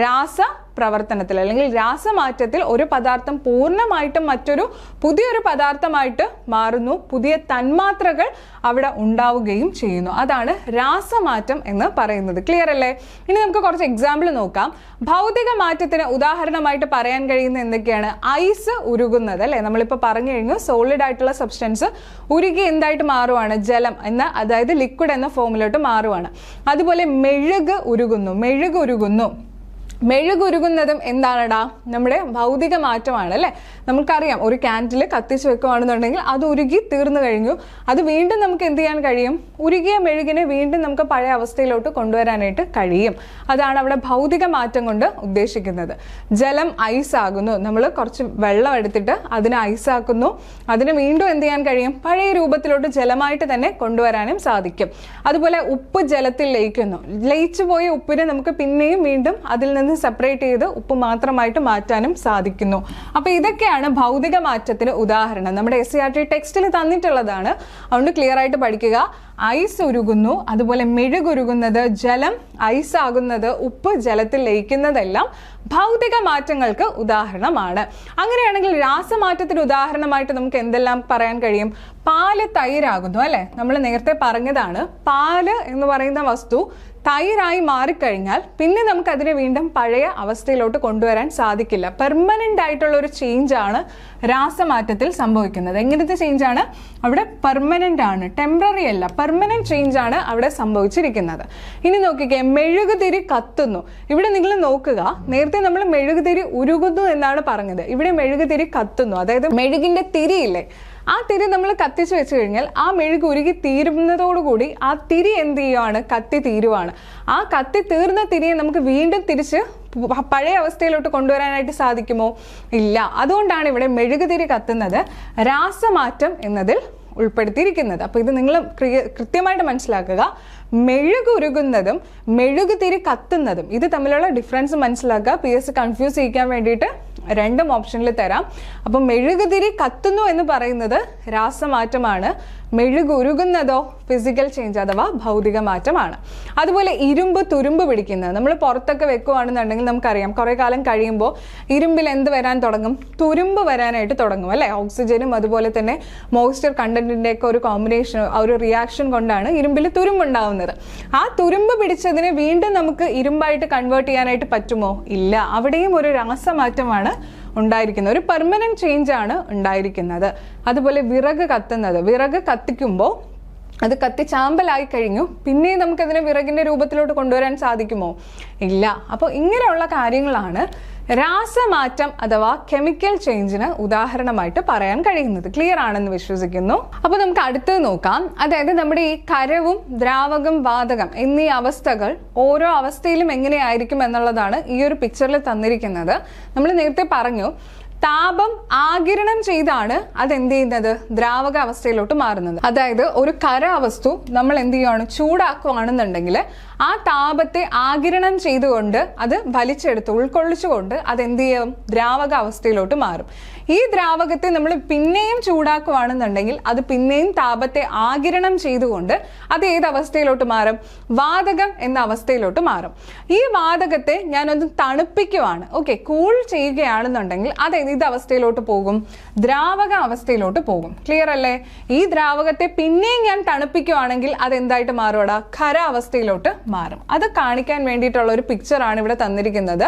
രാസപ്രവർത്തനത്തിൽ അല്ലെങ്കിൽ രാസമാറ്റത്തിൽ ഒരു പദാർത്ഥം പൂർണ്ണമായിട്ടും മറ്റൊരു പുതിയൊരു പദാർത്ഥമായിട്ട് മാറുന്നു. പുതിയ തന്മാത്രകൾ അവിടെ ഉണ്ടാവുകയും ചെയ്യുന്നു. അതാണ് രാസമാറ്റം എന്ന് പറയുന്നത്. ക്ലിയർ അല്ലേ? ഇനി നമുക്ക് കുറച്ച് എക്സാമ്പിൾ നോക്കാം. ഭൗതിക മാറ്റത്തിന് ഉദാഹരണമായിട്ട് പറയാൻ കഴിയുന്ന എന്തൊക്കെയാണ്? ഐസ് ഉരുകുന്നത് അല്ലെ? നമ്മളിപ്പോൾ പറഞ്ഞു കഴിഞ്ഞു സോളിഡ് ആയിട്ടുള്ള സബ്സ്റ്റൻസ് ഉരുകി എന്തായിട്ട് മാറുവാണ്? ജലം എന്ന, അതായത് ലിക്വിഡ് എന്ന ഫോമിലോട്ട് മാറുവാണ്. അതുപോലെ മെഴുകുന്നതും മെഴുകുരുകുന്നതും എന്താണടാ? നമ്മുടെ ഭൗതിക മാറ്റമാണ് അല്ലേ? നമുക്കറിയാം ഒരു ക്യാൻഡിൽ കത്തിച്ച് വെക്കുകയാണെന്നുണ്ടെങ്കിൽ അത് ഉരുകി തീർന്നു കഴിഞ്ഞു. അത് വീണ്ടും നമുക്ക് എന്ത് ചെയ്യാൻ കഴിയും? ഉരുകിയ മെഴുകിനെ വീണ്ടും നമുക്ക് പഴയ അവസ്ഥയിലോട്ട് കൊണ്ടുവരാനായിട്ട് കഴിയും. അതാണ് അവിടെ ഭൗതിക മാറ്റം കൊണ്ട് ഉദ്ദേശിക്കുന്നത്. ജലം ഐസ് ആകുന്നു. നമ്മൾ കുറച്ച് വെള്ളം എടുത്തിട്ട് അതിനെ ഐസാക്കുന്നു. അതിന് വീണ്ടും എന്ത് ചെയ്യാൻ കഴിയും? പഴയ രൂപത്തിലോട്ട് ജലമായിട്ട് തന്നെ കൊണ്ടുവരാനും സാധിക്കും. അതുപോലെ ഉപ്പ് ജലത്തിൽ ലയിക്കുന്നു. ലയിച്ചു പോയ ഉപ്പിനെ നമുക്ക് പിന്നെയും വീണ്ടും അതിൽ നിന്ന് സെപ്പറേറ്റ് ചെയ്ത് ഉപ്പ് മാത്രമായിട്ട് മാറ്റാനും സാധിക്കുന്നു. അപ്പൊ ഇതൊക്കെയാണ് ഭൗതിക മാറ്റത്തിന് ഉദാഹരണം. നമ്മുടെ SCERT ടെക്സ്റ്റിൽ തന്നിട്ടുള്ളതാണ്, അതുകൊണ്ട് ക്ലിയർ ആയിട്ട് പഠിക്കുക. ഐസ് ഉരുകുന്നു, അതുപോലെ മെഴുകുരുകുന്നത്, ജലം ഐസ് ആകുന്നത്, ഉപ്പ് ജലത്തിൽ ലയിക്കുന്നതെല്ലാം ഭൗതിക മാറ്റങ്ങൾക്ക് ഉദാഹരണമാണ്. അങ്ങനെയാണെങ്കിൽ രാസമാറ്റത്തിന് ഉദാഹരണമായിട്ട് നമുക്ക് എന്തെല്ലാം പറയാൻ കഴിയും? പാല് തൈരാകുന്നു അല്ലെ? നമ്മൾ നേരത്തെ പറഞ്ഞതാണ്, പാല് എന്ന് പറയുന്ന വസ്തു തൈരായി മാറിക്കഴിഞ്ഞാൽ പിന്നെ നമുക്ക് അതിനെ വീണ്ടും പഴയ അവസ്ഥയിലോട്ട് കൊണ്ടുവരാൻ സാധിക്കില്ല. പെർമനന്റ് ആയിട്ടുള്ള ഒരു ചേഞ്ച് ആണ് രാസമാറ്റത്തിൽ സംഭവിക്കുന്നത്. എങ്ങനത്തെ ചേഞ്ച് ആണ്? അവിടെ പെർമനന്റ് ആണ്, ടെമ്പററി അല്ല, പെർമനന്റ് ചേഞ്ച് ആണ് അവിടെ സംഭവിച്ചിരിക്കുന്നത്. ഇനി നോക്കിക്കേ, മെഴുകുതിരി കത്തുന്നു. ഇവിടെ നിങ്ങൾ നോക്കുക, നേരത്തെ നമ്മൾ മെഴുകുതിരി ഉരുകുന്നു എന്നാണ് പറഞ്ഞത്. ഇവിടെ മെഴുകുതിരി കത്തുന്നു. അതായത് മെഴുകിന്റെ തിരിയില്ലേ, ആ തിരി നമ്മൾ കത്തിച്ച് വെച്ച് കഴിഞ്ഞാൽ ആ മെഴുക് ഉരുകി തീരുന്നതോടുകൂടി ആ തിരി എന്ത് ചെയ്യുവാണ്? കത്തി തീരുവാണ്. ആ കത്തി തീർന്ന തിരിയെ നമുക്ക് വീണ്ടും തിരിച്ച് പഴയ അവസ്ഥയിലോട്ട് കൊണ്ടുവരാനായിട്ട് സാധിക്കുമോ? ഇല്ല. അതുകൊണ്ടാണ് ഇവിടെ മെഴുകുതിരി കത്തുന്നത് രാസമാറ്റം എന്നതിൽ ഉൾപ്പെടുത്തിയിരിക്കുന്നത്. അപ്പോൾ ഇത് നിങ്ങൾ കൃത്യമായിട്ട് മനസ്സിലാക്കുക. മെഴുകുരുകുന്നതും മെഴുകുതിരി കത്തുന്നതും ഇത് തമ്മിലുള്ള ഡിഫറൻസ് മനസ്സിലാക്കുക. PS കൺഫ്യൂസ് ചെയ്യിക്കാൻ വേണ്ടിയിട്ട് രണ്ടും ഓപ്ഷനിൽ തരാം. അപ്പം മെഴുകുതിരി കത്തുന്നു എന്ന് പറയുന്നത് രാസമാറ്റമാണ്. മെഴുകുരുകുന്നതോ ഫിസിക്കൽ ചേഞ്ച് അഥവാ ഭൗതിക മാറ്റമാണ്. അതുപോലെ ഇരുമ്പ് തുരുമ്പ് പിടിക്കുന്നത് നമ്മൾ പുറത്തൊക്കെ വെക്കുകയാണെന്നുണ്ടെങ്കിൽ നമുക്കറിയാം കുറേ കാലം കഴിയുമ്പോൾ ഇരുമ്പിൽ എന്ത് വരാൻ തുടങ്ങും? തുരുമ്പ് വരാനായിട്ട് തുടങ്ങും അല്ലേ? ഓക്സിജനും അതുപോലെ തന്നെ മോയ്സ്ചർ കണ്ടന്റിൻ്റെ ഒക്കെ ഒരു കോമ്പിനേഷൻ, ഒരു റിയാക്ഷൻ കൊണ്ടാണ് ഇരുമ്പിൽ തുരുമ്പുണ്ടാവുന്നത്. ആ തുരുമ്പ് പിടിച്ചതിനെ വീണ്ടും നമുക്ക് ഇരുമ്പായിട്ട് കൺവേർട്ട് ചെയ്യാനായിട്ട് പറ്റുമോ? ഇല്ല. അവിടെയും ഒരു രാസമാറ്റമാണ് ഉണ്ടായിരിക്കുന്നത്, ഒരു പെർമനന്റ് ചേഞ്ച് ആണ് ഉണ്ടായിരിക്കുന്നത്. അതുപോലെ വിറക് കത്തുന്നത്, വിറക് കത്തിക്കുമ്പോൾ അത് കത്തിച്ചാമ്പലായി കഴിഞ്ഞു, പിന്നെ നമുക്കതിനെ വിറകിന്റെ രൂപത്തിലോട്ട് കൊണ്ടുവരാൻ സാധിക്കുമോ? ഇല്ല. അപ്പോൾ ഇങ്ങനെയുള്ള കാര്യങ്ങളാണ് രാസമാറ്റം അഥവാ കെമിക്കൽ ചേഞ്ചിന് ഉദാഹരണമായിട്ട് പറയാൻ കഴിയുന്നത്. ക്ലിയർ ആണെന്ന് വിശ്വസിക്കുന്നു. അപ്പോൾ നമുക്ക് അടുത്തത് നോക്കാം. അതായത് നമ്മുടെ ഈ ഖരവും ദ്രാവകം വാതകം എന്നീ അവസ്ഥകൾ ഓരോ അവസ്ഥയിലും എങ്ങനെയായിരിക്കും എന്നുള്ളതാണ് ഈ ഒരു പിക്ചറിൽ തന്നിരിക്കുന്നത്. നമ്മൾ നേരത്തെ പറഞ്ഞു താപം ആഗിരണം ചെയ്താണ് അത് എന്ത് ചെയ്യുന്നത്? ദ്രാവക അവസ്ഥയിലോട്ട് മാറുന്നത്. അതായത് ഒരു ഖരവസ്തു നമ്മൾ എന്ത് ചെയ്യുകയാണ്? ചൂടാക്കുകയാണെന്നുണ്ടെങ്കിൽ ആ താപത്തെ ആഗിരണം ചെയ്തുകൊണ്ട് അത് വലിച്ചെടുത്ത് ഉൾക്കൊള്ളിച്ചുകൊണ്ട് അത് എന്ത് ചെയ്യും? ദ്രാവക അവസ്ഥയിലോട്ട് മാറും. ഈ ദ്രാവകത്തെ നമ്മൾ പിന്നെയും ചൂടാക്കുകയാണെന്നുണ്ടെങ്കിൽ അത് പിന്നെയും താപത്തെ ആഗിരണം ചെയ്തുകൊണ്ട് അത് ഏത് അവസ്ഥയിലോട്ട് മാറും? വാതകം എന്ന അവസ്ഥയിലോട്ട് മാറും. ഈ വാതകത്തെ ഞാനൊന്ന് തണുപ്പിക്കുവാണ്, ഓക്കെ, കൂൾ ചെയ്യുകയാണെന്നുണ്ടെങ്കിൽ അത് ഏത് അവസ്ഥയിലോട്ട് പോകും? ദ്രാവക അവസ്ഥയിലോട്ട് പോകും. ക്ലിയർ അല്ലേ? ഈ ദ്രാവകത്തെ പിന്നെയും ഞാൻ തണുപ്പിക്കുവാണെങ്കിൽ അത് എന്തായിട്ട് മാറുവാടാ? ഖര അവസ്ഥയിലോട്ട് മാറും. അത് കാണിക്കാൻ വേണ്ടിയിട്ടുള്ള ഒരു പിക്ചറാണ് ഇവിടെ തന്നിരിക്കുന്നത്.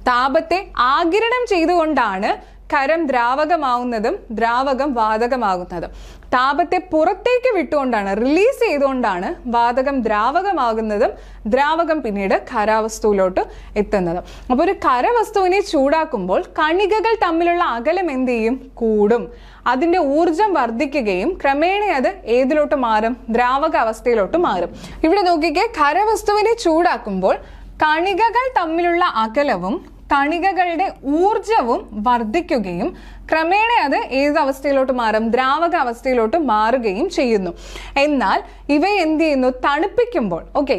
താപത്തെ ആഗിരണം ചെയ്തുകൊണ്ടാണ് ഖരം ദ്രാവകമാവുന്നതും ദ്രാവകം വാതകമാകുന്നതും. താപത്തെ പുറത്തേക്ക് വിട്ടുകൊണ്ടാണ്, റിലീസ് ചെയ്തുകൊണ്ടാണ് വാതകം ദ്രാവകമാകുന്നതും ദ്രാവകം പിന്നീട് ഖരാവസ്തുവിലോട്ട് എത്തുന്നതും. അപ്പോൾ ഒരു ഖരവസ്തുവിനെ ചൂടാക്കുമ്പോൾ കണികകൾ തമ്മിലുള്ള അകലം എന്ത് ചെയ്യും? കൂടും. അതിന്റെ ഊർജം വർദ്ധിക്കുകയും ക്രമേണ അത് ഏതിലോട്ട് മാറും? ദ്രാവക അവസ്ഥയിലോട്ട് മാറും. ഇവിടെ നോക്കിക്കേ, ഖരവസ്തുവിനെ ചൂടാക്കുമ്പോൾ കണികകൾ തമ്മിലുള്ള അകലവും കണികകളുടെ ഊർജവും വർദ്ധിക്കുകയും ക്രമേണ അത് ഏത് അവസ്ഥയിലോട്ട് മാറും? ദ്രാവക അവസ്ഥയിലോട്ട് മാറുകയും ചെയ്യുന്നു. എന്നാൽ ഇവയെ എന്ത് ചെയ്യുന്നു? തണുപ്പിക്കുമ്പോൾ, ഓക്കെ,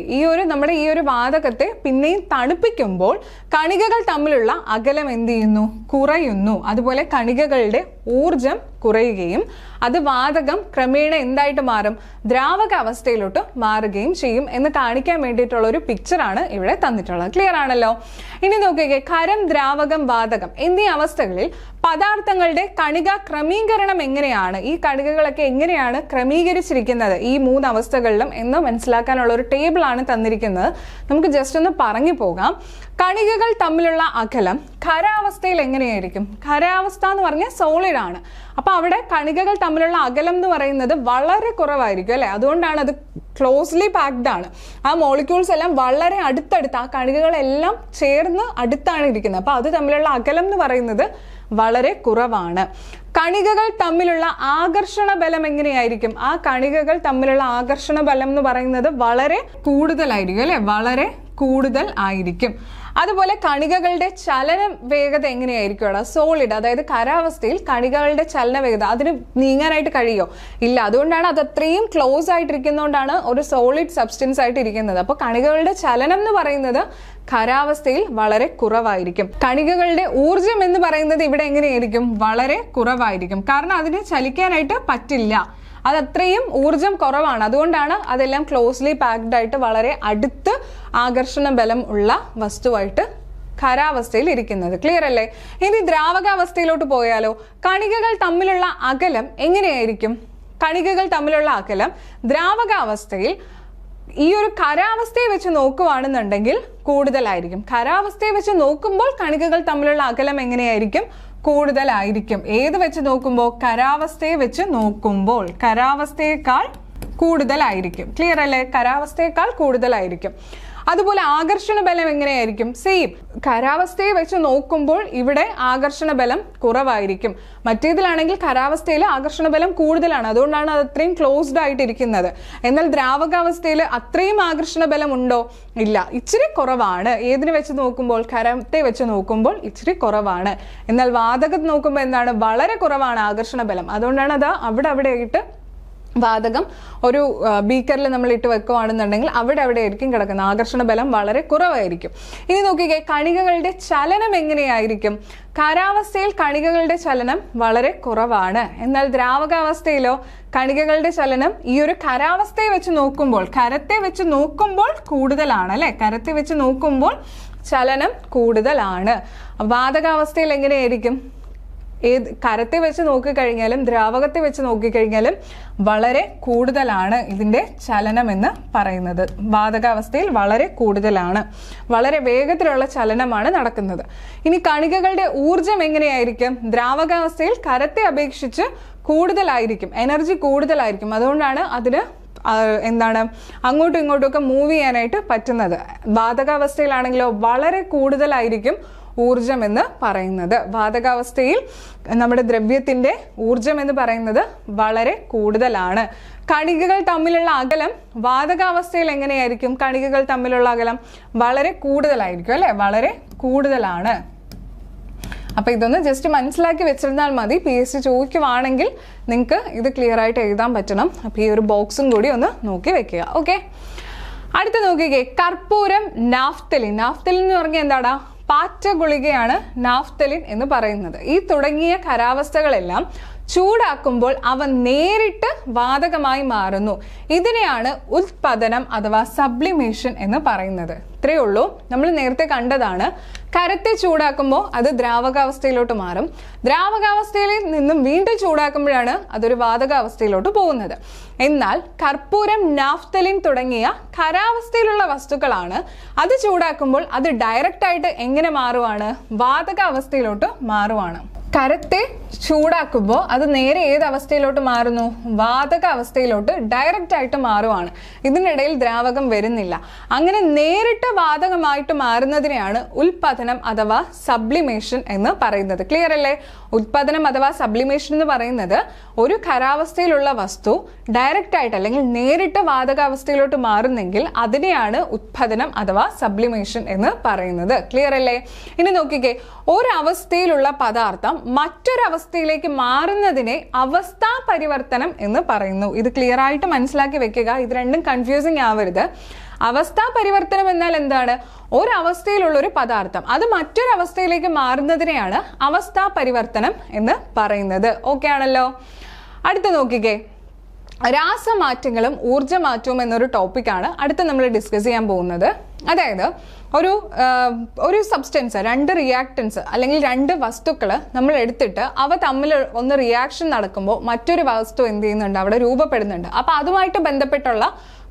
നമ്മുടെ ഈ ഒരു വാതകത്തെ പിന്നെയും തണുപ്പിക്കുമ്പോൾ കണികകൾ തമ്മിലുള്ള അകലം എന്ത് ചെയ്യുന്നു? കുറയുന്നു. അതുപോലെ കണികകളുടെ ഊർജം കുറയുകയും അത് വാതകം ക്രമേണ എന്തായിട്ട് മാറും? ദ്രാവക അവസ്ഥയിലോട്ട് മാറുകയും ചെയ്യും എന്ന് കാണിക്കാൻ വേണ്ടിയിട്ടുള്ള ഒരു പിക്ചറാണ് ഇവിടെ തന്നിട്ടുള്ളത്. ക്ലിയർ ആണല്ലോ? ഇനി നോക്കിക്കേ, ഖരം, ദ്രാവകം, വാതകം എന്നീ അവസ്ഥകളിൽ പദാർത്ഥങ്ങളുടെ കണിക ക്രമീകരണം എങ്ങനെയാണ്? ഈ കണികകളൊക്കെ എങ്ങനെയാണ് ക്രമീകരിച്ചിരിക്കുന്നത് ഈ മൂന്ന് അവസ്ഥകളിലും എന്ന് മനസ്സിലാക്കാനുള്ള ഒരു ടേബിൾ ആണ് തന്നിരിക്കുന്നത്. നമുക്ക് ജസ്റ്റ് ഒന്ന് പറഞ്ഞു പോകാം. കണികകൾ തമ്മിലുള്ള അകലം ഖരാവസ്ഥയിൽ എങ്ങനെയായിരിക്കും? ഖരാവസ്ഥ എന്ന് പറഞ്ഞാൽ സോളിഡ് ആണ്. അപ്പൊ അവിടെ കണികകൾ തമ്മിലുള്ള അകലം എന്ന് പറയുന്നത് വളരെ കുറവായിരിക്കും അല്ലെ? അതുകൊണ്ടാണ് അത് ക്ലോസ്ലി പാക്ഡ് ആണ്. ആ മോളിക്യൂൾസ് എല്ലാം വളരെ അടുത്തടുത്ത്, ആ കണികകളെല്ലാം ചേർന്ന് അടുത്താണ് ഇരിക്കുന്നത്. അപ്പൊ അത് തമ്മിലുള്ള അകലം എന്ന് പറയുന്നത് വളരെ കുറവാണ്. കണികകൾ തമ്മിലുള്ള ആകർഷണ ബലം എങ്ങനെയായിരിക്കും? ആ കണികകൾ തമ്മിലുള്ള ആകർഷണ ബലം എന്ന് പറയുന്നത് വളരെ കൂടുതലായിരിക്കും അല്ലെ? വളരെ കൂടുതൽ ആയിരിക്കും. അതുപോലെ കണികകളുടെ ചലന വേഗത എങ്ങനെയായിരിക്കും? അവിടെ സോളിഡ്, അതായത് ഖരാവസ്ഥയിൽ കണികകളുടെ ചലന വേഗത അതിന് നീങ്ങാനായിട്ട് കഴിയോ? ഇല്ല. അതുകൊണ്ടാണ് അത് അത്രയും ക്ലോസ് ആയിട്ടിരിക്കുന്നതുകൊണ്ടാണ് ഒരു സോളിഡ് സബ്സ്റ്റൻസ് ആയിട്ട് ഇരിക്കുന്നത്. അപ്പോൾ കണികകളുടെ ചലനം എന്ന് പറയുന്നത് ഖരാവസ്ഥയിൽ വളരെ കുറവായിരിക്കും. കണികകളുടെ ഊർജം എന്ന് പറയുന്നത് ഇവിടെ എങ്ങനെയായിരിക്കും? വളരെ കുറവായിരിക്കും. കാരണം അതിന് ചലിക്കാനായിട്ട് പറ്റില്ല, അത് അത്രയും ഊർജം കുറവാണ്. അതുകൊണ്ടാണ് അതെല്ലാം ക്ലോസ്ലി പാക്ഡ് ആയിട്ട് വളരെ അടുത്ത് ആകർഷണ ബലം ഉള്ള വസ്തുവായിട്ട് ഖരാവസ്ഥയിൽ ഇരിക്കുന്നത്. ക്ലിയർ അല്ലേ? ഇനി ദ്രാവകാവസ്ഥയിലോട്ട് പോയാലോ? കണികകൾ തമ്മിലുള്ള അകലം എങ്ങനെയായിരിക്കും? കണികകൾ തമ്മിലുള്ള അകലം ദ്രാവകാവസ്ഥയിൽ ഈ ഒരു ഖരാവസ്ഥയെ വെച്ച് നോക്കുകയാണെന്നുണ്ടെങ്കിൽ കൂടുതലായിരിക്കും. ഖരാവസ്ഥയെ വെച്ച് നോക്കുമ്പോൾ കണികകൾ തമ്മിലുള്ള അകലം എങ്ങനെയായിരിക്കും? കൂടുതലായിരിക്കും. ഏത് വെച്ച് നോക്കുമ്പോൾ? ഖരാവസ്ഥയെ വെച്ച് നോക്കുമ്പോൾ ഖരാവസ്ഥയേക്കാൾ കൂടുതലായിരിക്കും. ക്ലിയർ അല്ലേ? ഖരാവസ്ഥയേക്കാൾ കൂടുതലായിരിക്കും. അതുപോലെ ആകർഷണ ബലം എങ്ങനെയായിരിക്കും? സെയിം, ഖരാവസ്ഥയെ വെച്ച് നോക്കുമ്പോൾ ഇവിടെ ആകർഷണ ബലം കുറവായിരിക്കും. മറ്റേതിലാണെങ്കിൽ ഖരാവസ്ഥയിൽ ആകർഷണ ബലം കൂടുതലാണ്, അതുകൊണ്ടാണ് അത് അത്രയും ക്ലോസ്ഡ് ആയിട്ടിരിക്കുന്നത്. എന്നാൽ ദ്രാവകാവസ്ഥയിൽ അത്രയും ആകർഷണ ബലം ഉണ്ടോ? ഇല്ല, ഇച്ചിരി കുറവാണ്. ഏതിനെ വെച്ച് നോക്കുമ്പോൾ? ഖരത്തെ വെച്ച് നോക്കുമ്പോൾ ഇച്ചിരി കുറവാണ്. എന്നാൽ വാതകം നോക്കുമ്പോൾ എന്താണ്? വളരെ കുറവാണ് ആകർഷണ ബലം. അതുകൊണ്ടാണ് അത് അവിടെ ആയിട്ട് വാതകം ഒരു ബീക്കറിൽ നമ്മൾ ഇട്ട് വെക്കുകയാണെന്നുണ്ടെങ്കിൽ അവിടെ ആയിരിക്കും കിടക്കുന്നത്. ആകർഷണ ബലം വളരെ കുറവായിരിക്കും. ഇനി നോക്കിക്കേ, കണികകളുടെ ചലനം എങ്ങനെയായിരിക്കും? ഖരാവസ്ഥയിൽ കണികകളുടെ ചലനം വളരെ കുറവാണ്. എന്നാൽ ദ്രാവകാവസ്ഥയിലോ കണികകളുടെ ചലനം ഈ ഒരു ഖരാവസ്ഥയെ വെച്ച് നോക്കുമ്പോൾ, ഖരത്തെ വെച്ച് നോക്കുമ്പോൾ കൂടുതലാണ് അല്ലെ? ഖരത്തെ വെച്ച് നോക്കുമ്പോൾ ചലനം കൂടുതലാണ്. വാതകാവസ്ഥയിൽ എങ്ങനെയായിരിക്കും? ഖരത്തെ വെച്ച് നോക്കിക്കഴിഞ്ഞാലും ദ്രാവകത്തെ വെച്ച് നോക്കിക്കഴിഞ്ഞാലും വളരെ കൂടുതലാണ് ഇതിൻ്റെ ചലനം എന്ന് പറയുന്നത്. വാതകാവസ്ഥയിൽ വളരെ കൂടുതലാണ്, വളരെ വേഗത്തിലുള്ള ചലനമാണ് നടക്കുന്നത്. ഇനി കണികകളുടെ ഊർജം എങ്ങനെയായിരിക്കും? ദ്രാവകാവസ്ഥയിൽ ഖരത്തെ അപേക്ഷിച്ച് കൂടുതലായിരിക്കും, എനർജി കൂടുതലായിരിക്കും. അതുകൊണ്ടാണ് അതിന് അങ്ങോട്ടും ഇങ്ങോട്ടും ഒക്കെ മൂവ് ചെയ്യാനായിട്ട് പറ്റുന്നത്. വാതകാവസ്ഥയിലാണെങ്കിലോ വളരെ കൂടുതലായിരിക്കും ഊർജം എന്ന് പറയുന്നത്. വാതകാവസ്ഥയിൽ നമ്മുടെ ദ്രവ്യത്തിന്റെ ഊർജം എന്ന് പറയുന്നത് വളരെ കൂടുതലാണ്. കണികകൾ തമ്മിലുള്ള അകലം വാതകാവസ്ഥയിൽ എങ്ങനെയായിരിക്കും? കണികകൾ തമ്മിലുള്ള അകലം വളരെ കൂടുതലായിരിക്കും അല്ലെ? വളരെ കൂടുതലാണ്. അപ്പൊ ഇതൊന്ന് ജസ്റ്റ് മനസ്സിലാക്കി വെച്ചിരുന്നാൽ മതി. PSC ചോദിക്കുവാണെങ്കിൽ നിങ്ങൾക്ക് ഇത് ക്ലിയർ ആയിട്ട് എഴുതാൻ പറ്റണം. അപ്പൊ ഈ ഒരു ബോക്സും കൂടി ഒന്ന് നോക്കി വെക്കുക. ഓക്കെ, അടുത്ത നോക്കിക്കേ, കർപ്പൂരം, നാഫ്തലിൻ. നാഫ്തലിൻ എന്ന് പറഞ്ഞാൽ എന്താടാ? പാറ്റ ഗുളികയാണ് നാഫ്തലിൻ എന്ന് പറയുന്നത്. ഈ തുടങ്ങിയ ഖരാവസ്ഥകളെല്ലാം ചൂടാക്കുമ്പോൾ അവ നേരിട്ട് വാതകമായി മാറുന്നു. ഇതിനെയാണ് ഉത്പതനം അഥവാ സബ്ലിമേഷൻ എന്ന് പറയുന്നത്. ഇത്രയേ ഉള്ളൂ. നമ്മൾ നേരത്തെ കണ്ടതാണ്. ഖരത്തെ ചൂടാക്കുമ്പോൾ അത് ദ്രാവകാവസ്ഥയിലോട്ട് മാറും. ദ്രാവകാവസ്ഥയിൽ നിന്നും വീണ്ടും ചൂടാക്കുമ്പോഴാണ് അതൊരു വാതകാവസ്ഥയിലോട്ട് പോകുന്നത്. എന്നാൽ കർപ്പൂരം, നാഫ്തലിൻ തുടങ്ങിയ ഖരാവസ്ഥയിലുള്ള വസ്തുക്കളാണ്. അത് ചൂടാക്കുമ്പോൾ അത് ഡയറക്റ്റ് ആയിട്ട് എങ്ങനെ മാറുവാണ്? വാതകാവസ്ഥയിലോട്ട് മാറുവാണ്. ഖരത്തെ ചൂടാക്കുമ്പോൾ അത് നേരെ ഏത് അവസ്ഥയിലോട്ട് മാറുന്നു? വാതക അവസ്ഥയിലോട്ട് ഡയറക്റ്റ് ആയിട്ട് മാറുവാണ്. ഇതിനിടയിൽ ദ്രാവകം വരുന്നില്ല. അങ്ങനെ നേരിട്ട് വാതകമായിട്ട് മാറുന്നതിനെയാണ് ഉൽപ്പതനം അഥവാ സബ്ലിമേഷൻ എന്ന് പറയുന്നത്. ക്ലിയർ അല്ലേ? ഉൽപ്പതനം അഥവാ സബ്ലിമേഷൻ എന്ന് പറയുന്നത് ഒരു ഖരാവസ്ഥയിലുള്ള വസ്തു ഡയറക്റ്റ് ആയിട്ട് അല്ലെങ്കിൽ നേരിട്ട് വാതകാവസ്ഥയിലോട്ട് മാറുന്നെങ്കിൽ അതിനെയാണ് ഉത്പതനം അഥവാ സബ്ലിമേഷൻ എന്ന് പറയുന്നത്. ക്ലിയർ അല്ലേ? ഇനി നോക്കിക്കേ, ഒരവസ്ഥയിലുള്ള പദാർത്ഥം മറ്റൊരവസ്ഥയിലേക്ക് മാറുന്നതിനെ അവസ്ഥാ പരിവർത്തനം എന്ന് പറയുന്നു. ഇത് ക്ലിയർ ആയിട്ട് മനസ്സിലാക്കി വെക്കുക. ഇത് രണ്ടും കൺഫ്യൂസിങ് ആവരുത്. അവസ്ഥാ പരിവർത്തനം എന്നാൽ എന്താണ്? ഒരവസ്ഥയിലുള്ള ഒരു പദാർത്ഥം അത് മറ്റൊരവസ്ഥയിലേക്ക് മാറുന്നതിനെയാണ് അവസ്ഥാ പരിവർത്തനം എന്ന് പറയുന്നത്. ഓക്കെ ആണല്ലോ? അടുത്ത നോക്കിക്കേ, രാസമാറ്റങ്ങളും ഊർജ്ജമാറ്റവും എന്നൊരു ടോപ്പിക്കാണ് അടുത്ത നമ്മൾ ഡിസ്കസ് ചെയ്യാൻ പോകുന്നത്. അതായത് ഒരു സബ്സ്റ്റൻസ്, രണ്ട് റിയാക്ടൻസ് അല്ലെങ്കിൽ രണ്ട് വസ്തുക്കൾ നമ്മൾ എടുത്തിട്ട് അവ തമ്മിൽ ഒന്ന് റിയാക്ഷൻ നടക്കുമ്പോൾ മറ്റൊരു വസ്തു എന്ത് ചെയ്യുന്നുണ്ട്? അവിടെ രൂപപ്പെടുന്നുണ്ട്. അപ്പോൾ അതുമായിട്ട് ബന്ധപ്പെട്ടുള്ള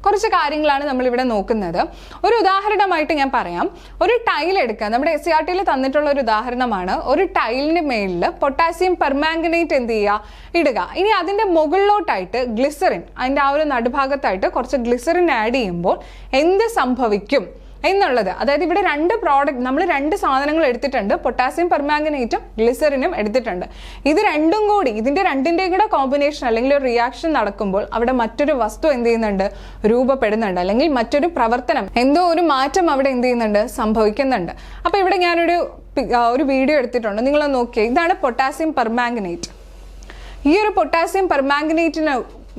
കുറച്ച് കാര്യങ്ങളാണ് നമ്മളിവിടെ നോക്കുന്നത്. ഒരു ഉദാഹരണമായിട്ട് ഞാൻ പറയാം. ഒരു ടൈൽ എടുക്കുക. നമ്മുടെ SCRT-യിൽ തന്നിട്ടുള്ള ഒരു ഉദാഹരണമാണ്. ഒരു ടൈലിന് മേളിൽ പൊട്ടാസ്യം പെർമാംഗനേറ്റ് എന്ത് ചെയ്യുക? ഇടുക. ഇനി അതിൻ്റെ മുകളിലോട്ടായിട്ട് ഗ്ലിസറിൻ, അതിൻ്റെ ആ ഒരു നടുഭാഗത്തായിട്ട് കുറച്ച് ഗ്ലിസറിൻ ആഡ് ചെയ്യുമ്പോൾ എന്ത് സംഭവിക്കും എന്നുള്ളത്. അതായത് ഇവിടെ നമ്മൾ രണ്ട് സാധനങ്ങൾ എടുത്തിട്ടുണ്ട്. പൊട്ടാസ്യം പെർമാംഗനേറ്റും ഗ്ലിസറിനും എടുത്തിട്ടുണ്ട്. ഇത് രണ്ടും കൂടി, ഇതിൻ്റെ കൂടെ കോമ്പിനേഷൻ അല്ലെങ്കിൽ ഒരു റിയാക്ഷൻ നടക്കുമ്പോൾ അവിടെ മറ്റൊരു വസ്തു എന്ത് ചെയ്യുന്നുണ്ട്? രൂപപ്പെടുന്നുണ്ട്. അല്ലെങ്കിൽ മറ്റൊരു പ്രവർത്തനം, എന്തോ ഒരു മാറ്റം അവിടെ എന്ത് ചെയ്യുന്നുണ്ട്? സംഭവിക്കുന്നുണ്ട്. അപ്പോൾ ഇവിടെ ഞാനൊരു വീഡിയോ എടുത്തിട്ടുണ്ട്. നിങ്ങൾ നോക്കിയേ. ഇതാണ് പൊട്ടാസ്യം പെർമാംഗനേറ്റ്. ഈ ഒരു പൊട്ടാസ്യം പെർമാംഗനേറ്റിന്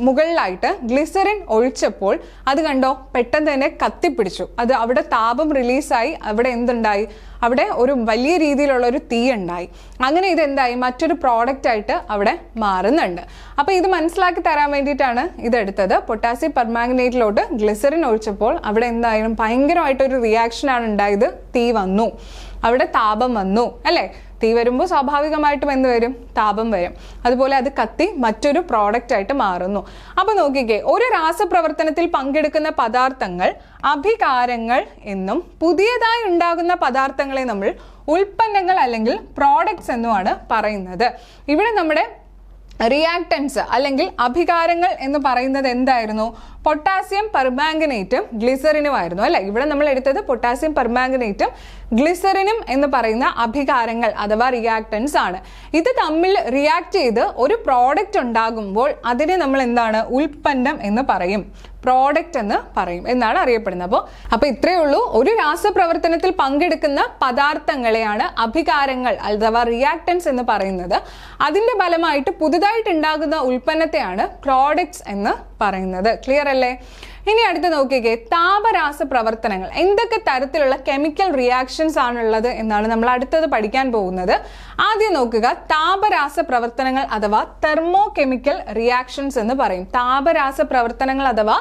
മുകളിലായിട്ട് ഗ്ലിസറിൻ ഒഴിച്ചപ്പോൾ അത് കണ്ടോ, പെട്ടെന്ന് തന്നെ കത്തിപ്പിടിച്ചു. അത് അവിടെ താപം റിലീസായി. അവിടെ എന്തുണ്ടായി? അവിടെ ഒരു വലിയ രീതിയിലുള്ള ഒരു തീ ഉണ്ടായി. അങ്ങനെ ഇതെന്തായി? മറ്റൊരു പ്രോഡക്റ്റ് ആയിട്ട് അവിടെ മാറുന്നുണ്ട്. അപ്പോൾ ഇത് മനസ്സിലാക്കി തരാൻ വേണ്ടിയിട്ടാണ് ഇതെടുത്തത്. പൊട്ടാസ്യം പെർമാംഗനേറ്റിലോട്ട് ഗ്ലിസറിൻ ഒഴിച്ചപ്പോൾ അവിടെ എന്തായാലും ഭയങ്കരമായിട്ടൊരു റിയാക്ഷനാണ് ഉണ്ടായത്. തീ വന്നു, അവിടെ താപം വന്നു അല്ലേ? തീ വരുമ്പോൾ സ്വാഭാവികമായിട്ടും എന്ത് വരും? താപം വരും. അതുപോലെ അത് കത്തി മറ്റൊരു പ്രോഡക്റ്റ് ആയിട്ട് മാറുന്നു. അപ്പൊ നോക്കിക്കേ, ഒരു രാസപ്രവർത്തനത്തിൽ പങ്കെടുക്കുന്ന പദാർത്ഥങ്ങൾ അഭികാരങ്ങൾ എന്നും പുതിയതായി ഉണ്ടാകുന്ന പദാർത്ഥങ്ങളെ നമ്മൾ ഉൽപ്പന്നങ്ങൾ അല്ലെങ്കിൽ പ്രോഡക്ട്സ് എന്നുമാണ് പറയുന്നത്. ഇവിടെ നമ്മുടെ റിയാക്ടൻസ് അല്ലെങ്കിൽ അഭികാരങ്ങൾ എന്ന് പറയുന്നത് എന്തായിരുന്നു? പൊട്ടാസ്യം പെർമാംഗനേറ്റും ഗ്ലിസറിനും ആയിരുന്നു അല്ലെ. ഇവിടെ നമ്മൾ എടുത്തത് പൊട്ടാസ്യം പെർമാംഗനേറ്റും ഗ്ലിസറിനും എന്ന് പറയുന്ന അഭികാരങ്ങൾ അഥവാ റിയാക്ടൻസ് ആണ്. ഇത് തമ്മിൽ റിയാക്ട് ചെയ്ത് ഒരു പ്രോഡക്റ്റ് ഉണ്ടാകുമ്പോൾ അതിനെ നമ്മൾ എന്താണ്, ഉൽപ്പന്നം എന്ന് പറയും, പ്രോഡക്റ്റ് എന്ന് പറയും എന്നാണ് അറിയപ്പെടുന്നത്. അപ്പോൾ ഇത്രയേ ഉള്ളൂ. ഒരു രാസപ്രവർത്തനത്തിൽ പങ്കെടുക്കുന്ന പദാർത്ഥങ്ങളെയാണ് അഭികാരങ്ങൾ അഥവാ റിയാക്ടൻസ് എന്ന് പറയുന്നത്. അതിന്റെ ഫലമായിട്ട് പുതുതായിട്ട് ഉണ്ടാകുന്ന ഉൽപ്പന്നത്തെയാണ് പ്രോഡക്ട്സ് എന്ന് പറയുന്നത്. ക്ലിയർ അല്ലേ? ഇനി അടുത്ത് നോക്കിക്കേ, താപരാസ പ്രവർത്തനങ്ങൾ. എന്തൊക്കെ തരത്തിലുള്ള കെമിക്കൽ റിയാക്ഷൻസ് ആണുള്ളത് എന്നാണ് നമ്മൾ അടുത്തത് പഠിക്കാൻ പോകുന്നത്. ആദ്യം നോക്കുക, താപരാസ പ്രവർത്തനങ്ങൾ അഥവാ തെർമോ കെമിക്കൽ റിയാക്ഷൻസ് എന്ന് പറയും. താപരാസ പ്രവർത്തനങ്ങൾ അഥവാ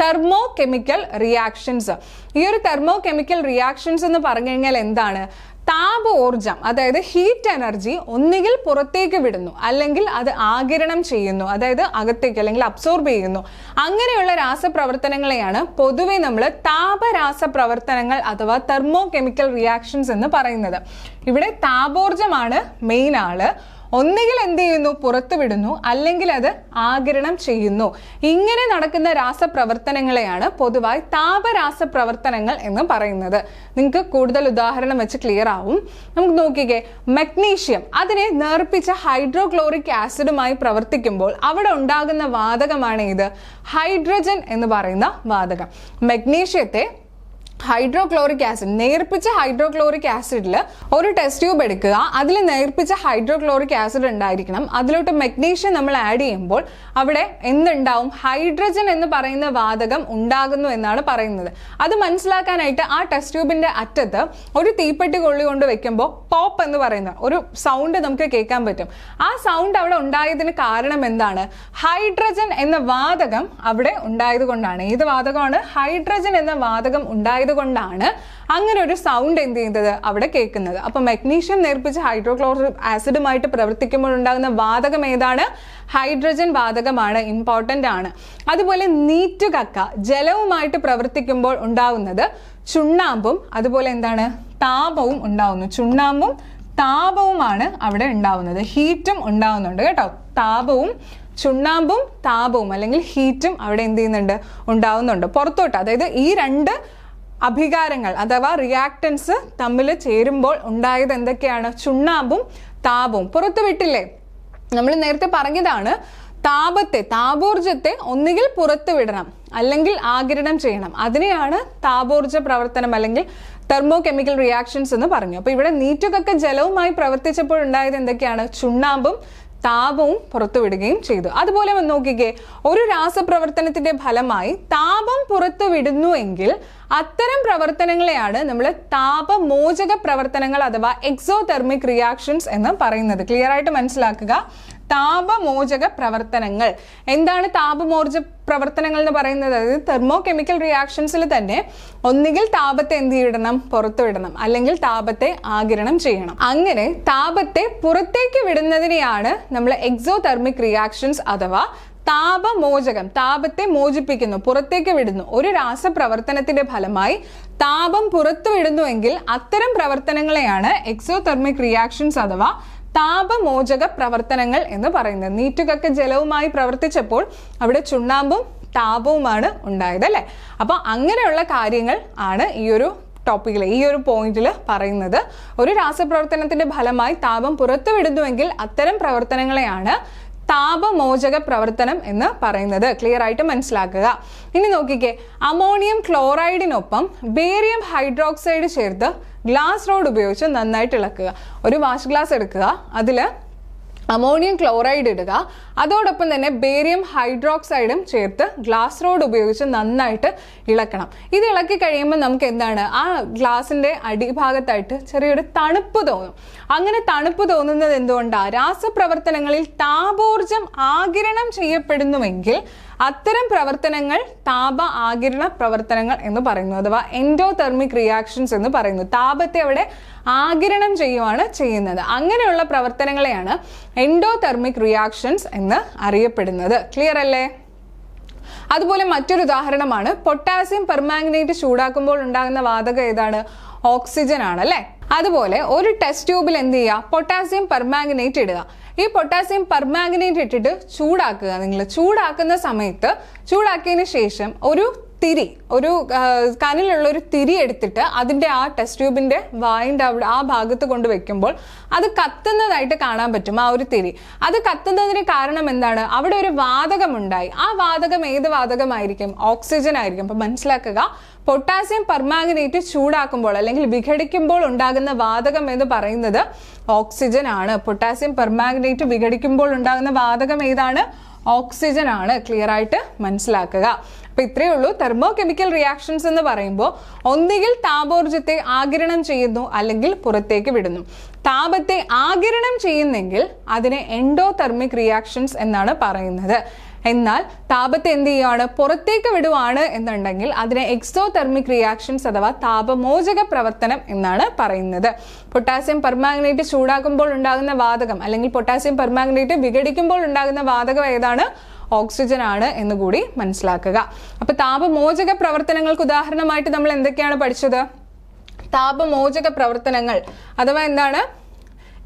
തെർമോ കെമിക്കൽ റിയാക്ഷൻസ്. ഈ ഒരു തെർമോ കെമിക്കൽ റിയാക്ഷൻസ് എന്ന് പറഞ്ഞു കഴിഞ്ഞാൽ എന്താണ്? താപോർജം, അതായത് ഹീറ്റ് എനർജി ഒന്നുകിൽ പുറത്തേക്ക് വിടുന്നു അല്ലെങ്കിൽ അത് ആഗിരണം ചെയ്യുന്നു, അതായത് അകത്തേക്ക് അല്ലെങ്കിൽ അബ്സോർബ് ചെയ്യുന്നു. അങ്ങനെയുള്ള രാസപ്രവർത്തനങ്ങളെയാണ് പൊതുവെ നമ്മൾ താപരാസ പ്രവർത്തനങ്ങൾ അഥവാ തെർമോ കെമിക്കൽ റിയാക്ഷൻസ് എന്ന് പറയുന്നത്. ഇവിടെ താപോർജമാണ് മെയിൻ ആള്. ഒന്നുകിൽ എന്ത് ചെയ്യുന്നു, പുറത്തു വിടുന്നു, അല്ലെങ്കിൽ അത് ആഗിരണം ചെയ്യുന്നു. ഇങ്ങനെ നടക്കുന്ന രാസപ്രവർത്തനങ്ങളെയാണ് പൊതുവായി താപരാസ പ്രവർത്തനങ്ങൾ എന്ന് പറയുന്നത്. നിങ്ങൾക്ക് കൂടുതൽ ഉദാഹരണം വെച്ച് ക്ലിയർ ആവും. നമുക്ക് നോക്കിക്കേ, മഗ്നീഷ്യം അതിനെ നേർപ്പിച്ച ഹൈഡ്രോക്ലോറിക് ആസിഡുമായി പ്രവർത്തിക്കുമ്പോൾ അവിടെ ഉണ്ടാകുന്ന വാതകമാണ് ഇത്, ഹൈഡ്രജൻ എന്ന് പറയുന്ന വാതകം. മഗ്നീഷ്യത്തെ ഹൈഡ്രോക്ലോറിക് ആസിഡ്, നേർപ്പിച്ച ഹൈഡ്രോക്ലോറിക് ആസിഡിൽ ഒരു ടെസ്റ്റ് ട്യൂബ് എടുക്കുക, അതിൽ നേർപ്പിച്ച ഹൈഡ്രോക്ലോറിക് ആസിഡ് ഉണ്ടായിരിക്കണം. അതിലോട്ട് മഗ്നീഷ്യം നമ്മൾ ആഡ് ചെയ്യുമ്പോൾ അവിടെ എന്തുണ്ടാവും, ഹൈഡ്രജൻ എന്ന് പറയുന്ന വാതകം ഉണ്ടാകുന്നു എന്നാണ് പറയുന്നത്. അത് മനസ്സിലാക്കാനായിട്ട് ആ ടെസ്റ്റ് ട്യൂബിന്റെ അറ്റത്ത് ഒരു തീപ്പെട്ടി കൊള്ളി കൊണ്ട് വെക്കുമ്പോൾ പോപ്പ് എന്ന് പറയുന്ന ഒരു സൗണ്ട് നമുക്ക് കേൾക്കാൻ പറ്റും. ആ സൗണ്ട് അവിടെ ഉണ്ടായതിന് കാരണം എന്താണ്? ഹൈഡ്രജൻ എന്ന വാതകം അവിടെ ഉണ്ടായത് കൊണ്ടാണ്. ഏത് വാതകമാണ്? ഹൈഡ്രജൻ എന്ന വാതകം ഉണ്ടായത് കൊണ്ടാണ് അങ്ങനെ ഒരു സൗണ്ട് എന്ത് ചെയ്യുന്നത് അവിടെ കേൾക്കുന്നത്. അപ്പൊ മഗ്നീഷ്യം നേർപ്പിച്ച ഹൈഡ്രോക്ലോറിക് ആസിഡുമായിട്ട് പ്രവർത്തിക്കുമ്പോൾ ഉണ്ടാകുന്ന വാതകം ഏതാണ്? ഹൈഡ്രജൻ വാതകമാണ്. ഇമ്പോർട്ടന്റ് ആണ്. അതുപോലെ നീറ്റുകക്ക ജലവുമായിട്ട് പ്രവർത്തിക്കുമ്പോൾ ഉണ്ടാവുന്നത് ചുണ്ണാമ്പും അതുപോലെ എന്താണ്, താപവും ഉണ്ടാവുന്നു. ചുണ്ണാമ്പും താപവുമാണ് അവിടെ ഉണ്ടാവുന്നത്. ഹീറ്റും ഉണ്ടാവുന്നുണ്ട് കേട്ടോ. താപവും ചുണ്ണാമ്പും താപവും അല്ലെങ്കിൽ ഹീറ്റും അവിടെ എന്ത് ചെയ്യുന്നുണ്ട്, ഉണ്ടാവുന്നുണ്ട് പുറത്തോട്ട്. അതായത് ഈ രണ്ട് അഭികാരങ്ങൾ അഥവാ റിയാക്ടൻസ് തമ്മിൽ ചേരുമ്പോൾ ഉണ്ടായത് എന്തൊക്കെയാണ്? ചുണ്ണാമ്പും താപവും. പുറത്തു വിട്ടില്ലേ? നമ്മൾ നേരത്തെ പറഞ്ഞതാണ്, താപോർജത്തെ ഒന്നുകിൽ പുറത്തു വിടണം അല്ലെങ്കിൽ ആഗിരണം ചെയ്യണം. അതിനെയാണ് താപോർജ പ്രവർത്തനം അല്ലെങ്കിൽ തെർമോ കെമിക്കൽ റിയാക്ഷൻസ് എന്ന് പറഞ്ഞു. അപ്പൊ ഇവിടെ നീറ്റുകക്ക ജലവുമായി പ്രവർത്തിച്ചപ്പോൾ ഉണ്ടായത് എന്തൊക്കെയാണ്? ചുണ്ണാമ്പും താപവും പുറത്തുവിടുകയും ചെയ്തു. അതുപോലെ നോക്കിക്കേ, ഒരു രാസപ്രവർത്തനത്തിന്റെ ഫലമായി താപം പുറത്തു വിടുന്നുവെങ്കിൽ അത്തരം പ്രവർത്തനങ്ങളെയാണ് നമ്മൾ താപമോചക പ്രവർത്തനങ്ങൾ അഥവാ എക്സോതെർമിക് റിയാക്ഷൻസ് എന്ന് പറയുന്നത്. ക്ലിയർ ആയിട്ട് മനസ്സിലാക്കുക. താപമോചക പ്രവർത്തനങ്ങൾ എന്താണ്? താപമോർജ പ്രവർത്തനങ്ങൾ എന്ന് പറയുന്നത് അതായത് തെർമോ കെമിക്കൽ റിയാക്ഷൻസിൽ തന്നെ ഒന്നുകിൽ താപത്തെ എന്ത് ചെയ്യണം, പുറത്തുവിടണം, അല്ലെങ്കിൽ താപത്തെ ആഗിരണം ചെയ്യണം. അങ്ങനെ താപത്തെ പുറത്തേക്ക് വിടുന്നതിനെയാണ് നമ്മൾ എക്സോതെർമിക് റിയാക്ഷൻസ് അഥവാ താപമോചകം. താപത്തെ മോചിപ്പിക്കുന്നു, പുറത്തേക്ക് വിടുന്നു. ഒരു രാസപ്രവർത്തനത്തിന്റെ ഫലമായി താപം പുറത്തു വിടുന്നുവെങ്കിൽ അത്തരം പ്രവർത്തനങ്ങളെയാണ് എക്സോതെർമിക് റിയാക്ഷൻസ് അഥവാ താപമോചക പ്രവർത്തനങ്ങൾ എന്ന് പറയുന്നത്. നീറ്റുകക്ക ജലവുമായി പ്രവർത്തിച്ചപ്പോൾ അവിടെ ചുണ്ണാമ്പും താപവുമാണ് ഉണ്ടായത് അല്ലെ. അപ്പൊ അങ്ങനെയുള്ള കാര്യങ്ങൾ ആണ് ഈ ഒരു ടോപ്പിക്കിൽ, ഈ ഒരു പോയിന്റിൽ പറയുന്നത്. ഒരു രാസപ്രവർത്തനത്തിന്റെ ഫലമായി താപം പുറത്തു വിടുന്നുവെങ്കിൽ അത്തരം പ്രവർത്തനങ്ങളെയാണ് താപമോചക പ്രവർത്തനം എന്ന് പറയുന്നത്. ക്ലിയർ ആയിട്ട് മനസ്സിലാക്കുക. ഇനി നോക്കിക്കേ, അമോണിയം ക്ലോറൈഡിനൊപ്പം ബേരിയം ഹൈഡ്രോക്സൈഡ് ചേർത്ത് ഗ്ലാസ് റോഡ് ഉപയോഗിച്ച് നന്നായിട്ട് ഇളക്കുക. ഒരു വാഷ് ഗ്ലാസ് എടുക്കുക, അതിൽ അമോണിയം ക്ലോറൈഡ് ഇടുക, അതോടൊപ്പം തന്നെ ബേരിയം ഹൈഡ്രോക്സൈഡും ചേർത്ത് ഗ്ലാസ് റോഡ് ഉപയോഗിച്ച് നന്നായിട്ട് ഇളക്കണം. ഇത് ഇളക്കി കഴിയുമ്പോൾ നമുക്ക് എന്താണ്, ആ ഗ്ലാസിന്റെ അടിഭാഗത്തായിട്ട് ചെറിയൊരു തണുപ്പ് തോന്നും. അങ്ങനെ തണുപ്പ് തോന്നുന്നത് എന്തുകൊണ്ടാണ്? രാസപ്രവർത്തനങ്ങളിൽ താപോർജം ആഗിരണം ചെയ്യപ്പെടുന്നുവെങ്കിൽ അത്തരം പ്രവർത്തനങ്ങൾ താപ ആഗിരണ പ്രവർത്തനങ്ങൾ എന്ന് പറയുന്നു, അഥവാ എൻഡോതെർമിക് റിയാക്ഷൻസ് എന്ന് പറയുന്നു. താപത്തെ അവിടെ ആഗിരണം ചെയ്യുവാണ് ചെയ്യുന്നത്. അങ്ങനെയുള്ള പ്രവർത്തനങ്ങളെയാണ് എൻഡോതെർമിക് റിയാക്ഷൻസ് എന്ന് അറിയപ്പെടുന്നത്. ക്ലിയർ അല്ലേ? അതുപോലെ മറ്റൊരു ഉദാഹരണമാണ് പൊട്ടാസ്യം പെർമാംഗനേറ്റ് ചൂടാക്കുമ്പോൾ ഉണ്ടാകുന്ന വാതകം ഏതാണ്? ഓക്സിജൻ ആണ് അല്ലെ. അതുപോലെ ഒരു ടെസ്റ്റ് ട്യൂബിൽ എന്ത് ചെയ്യുക? പൊട്ടാസ്യം പെർമാംഗനേറ്റ് ഇടുക. ഈ പൊട്ടാസ്യം പെർമാംഗനേറ്റ് ഇട്ടിട്ട് ചൂടാക്കുക. നിങ്ങൾ ചൂടാക്കുന്ന സമയത്ത് ചൂടാക്കിയതിന് ശേഷം ഒരു കനലുള്ള ഒരു തിരി എടുത്തിട്ട് അതിൻ്റെ ആ ടെസ്റ്റ് ട്യൂബിൻ്റെ വായിൻ്റെ അവിടെ ആ ഭാഗത്ത് കൊണ്ട് വെക്കുമ്പോൾ അത് കത്തുന്നതായിട്ട് കാണാൻ പറ്റും. ആ ഒരു തിരി അത് കത്തുന്നതിന് കാരണം എന്താണ്? അവിടെ ഒരു വാതകമുണ്ടായി. ആ വാതകം ഏത് വാതകമായിരിക്കും? ഓക്സിജൻ ആയിരിക്കും. അപ്പം മനസ്സിലാക്കുക, പൊട്ടാസ്യം പെർമാംഗനേറ്റ് ചൂടാക്കുമ്പോൾ അല്ലെങ്കിൽ വിഘടിക്കുമ്പോൾ ഉണ്ടാകുന്ന വാതകം എന്ന് പറയുന്നത് ഓക്സിജൻ ആണ്. പൊട്ടാസ്യം പെർമാംഗനേറ്റ് വിഘടിക്കുമ്പോൾ ഉണ്ടാകുന്ന വാതകം ഏതാണ്? ഓക്സിജൻ ആണ്. ക്ലിയർ ആയിട്ട് മനസ്സിലാക്കുക. അപ്പൊ ഇത്രയേ ഉള്ളൂ. തെർമോ കെമിക്കൽ റിയാക്ഷൻസ് എന്ന് പറയുമ്പോൾ ഒന്നുകിൽ താപോർജ്ജത്തെ ആഗിരണം ചെയ്യുന്നു അല്ലെങ്കിൽ പുറത്തേക്ക് വിടുന്നു. താപത്തെ ആഗിരണം ചെയ്യുന്നെങ്കിൽ അതിനെ എൻഡോതെർമിക് റിയാക്ഷൻസ് എന്നാണ് പറയുന്നത്. എന്നാൽ താപത്തെ എന്ത് ചെയ്യുകയാണ്? പുറത്തേക്ക് വിടുവാണ് എന്നുണ്ടെങ്കിൽ അതിനെ എക്സോതെർമിക് റിയാക്ഷൻസ് അഥവാ താപമോചക പ്രവർത്തനം എന്നാണ് പറയുന്നത്. പൊട്ടാസ്യം പെർമാംഗനേറ്റ് ചൂടാക്കുമ്പോൾ ഉണ്ടാകുന്ന വാതകം അല്ലെങ്കിൽ പൊട്ടാസ്യം പെർമാംഗനേറ്റ് വിഘടിക്കുമ്പോൾ ഉണ്ടാകുന്ന വാതകം ഏതാണ്? ഓക്സിജൻ ആണ് എന്ന് കൂടി മനസ്സിലാക്കുക. അപ്പൊ താപമോചക പ്രവർത്തനങ്ങൾക്ക് ഉദാഹരണമായിട്ട് നമ്മൾ എന്തൊക്കെയാണ് പഠിച്ചത്? താപമോചക പ്രവർത്തനങ്ങൾ അഥവാ എന്താണ്?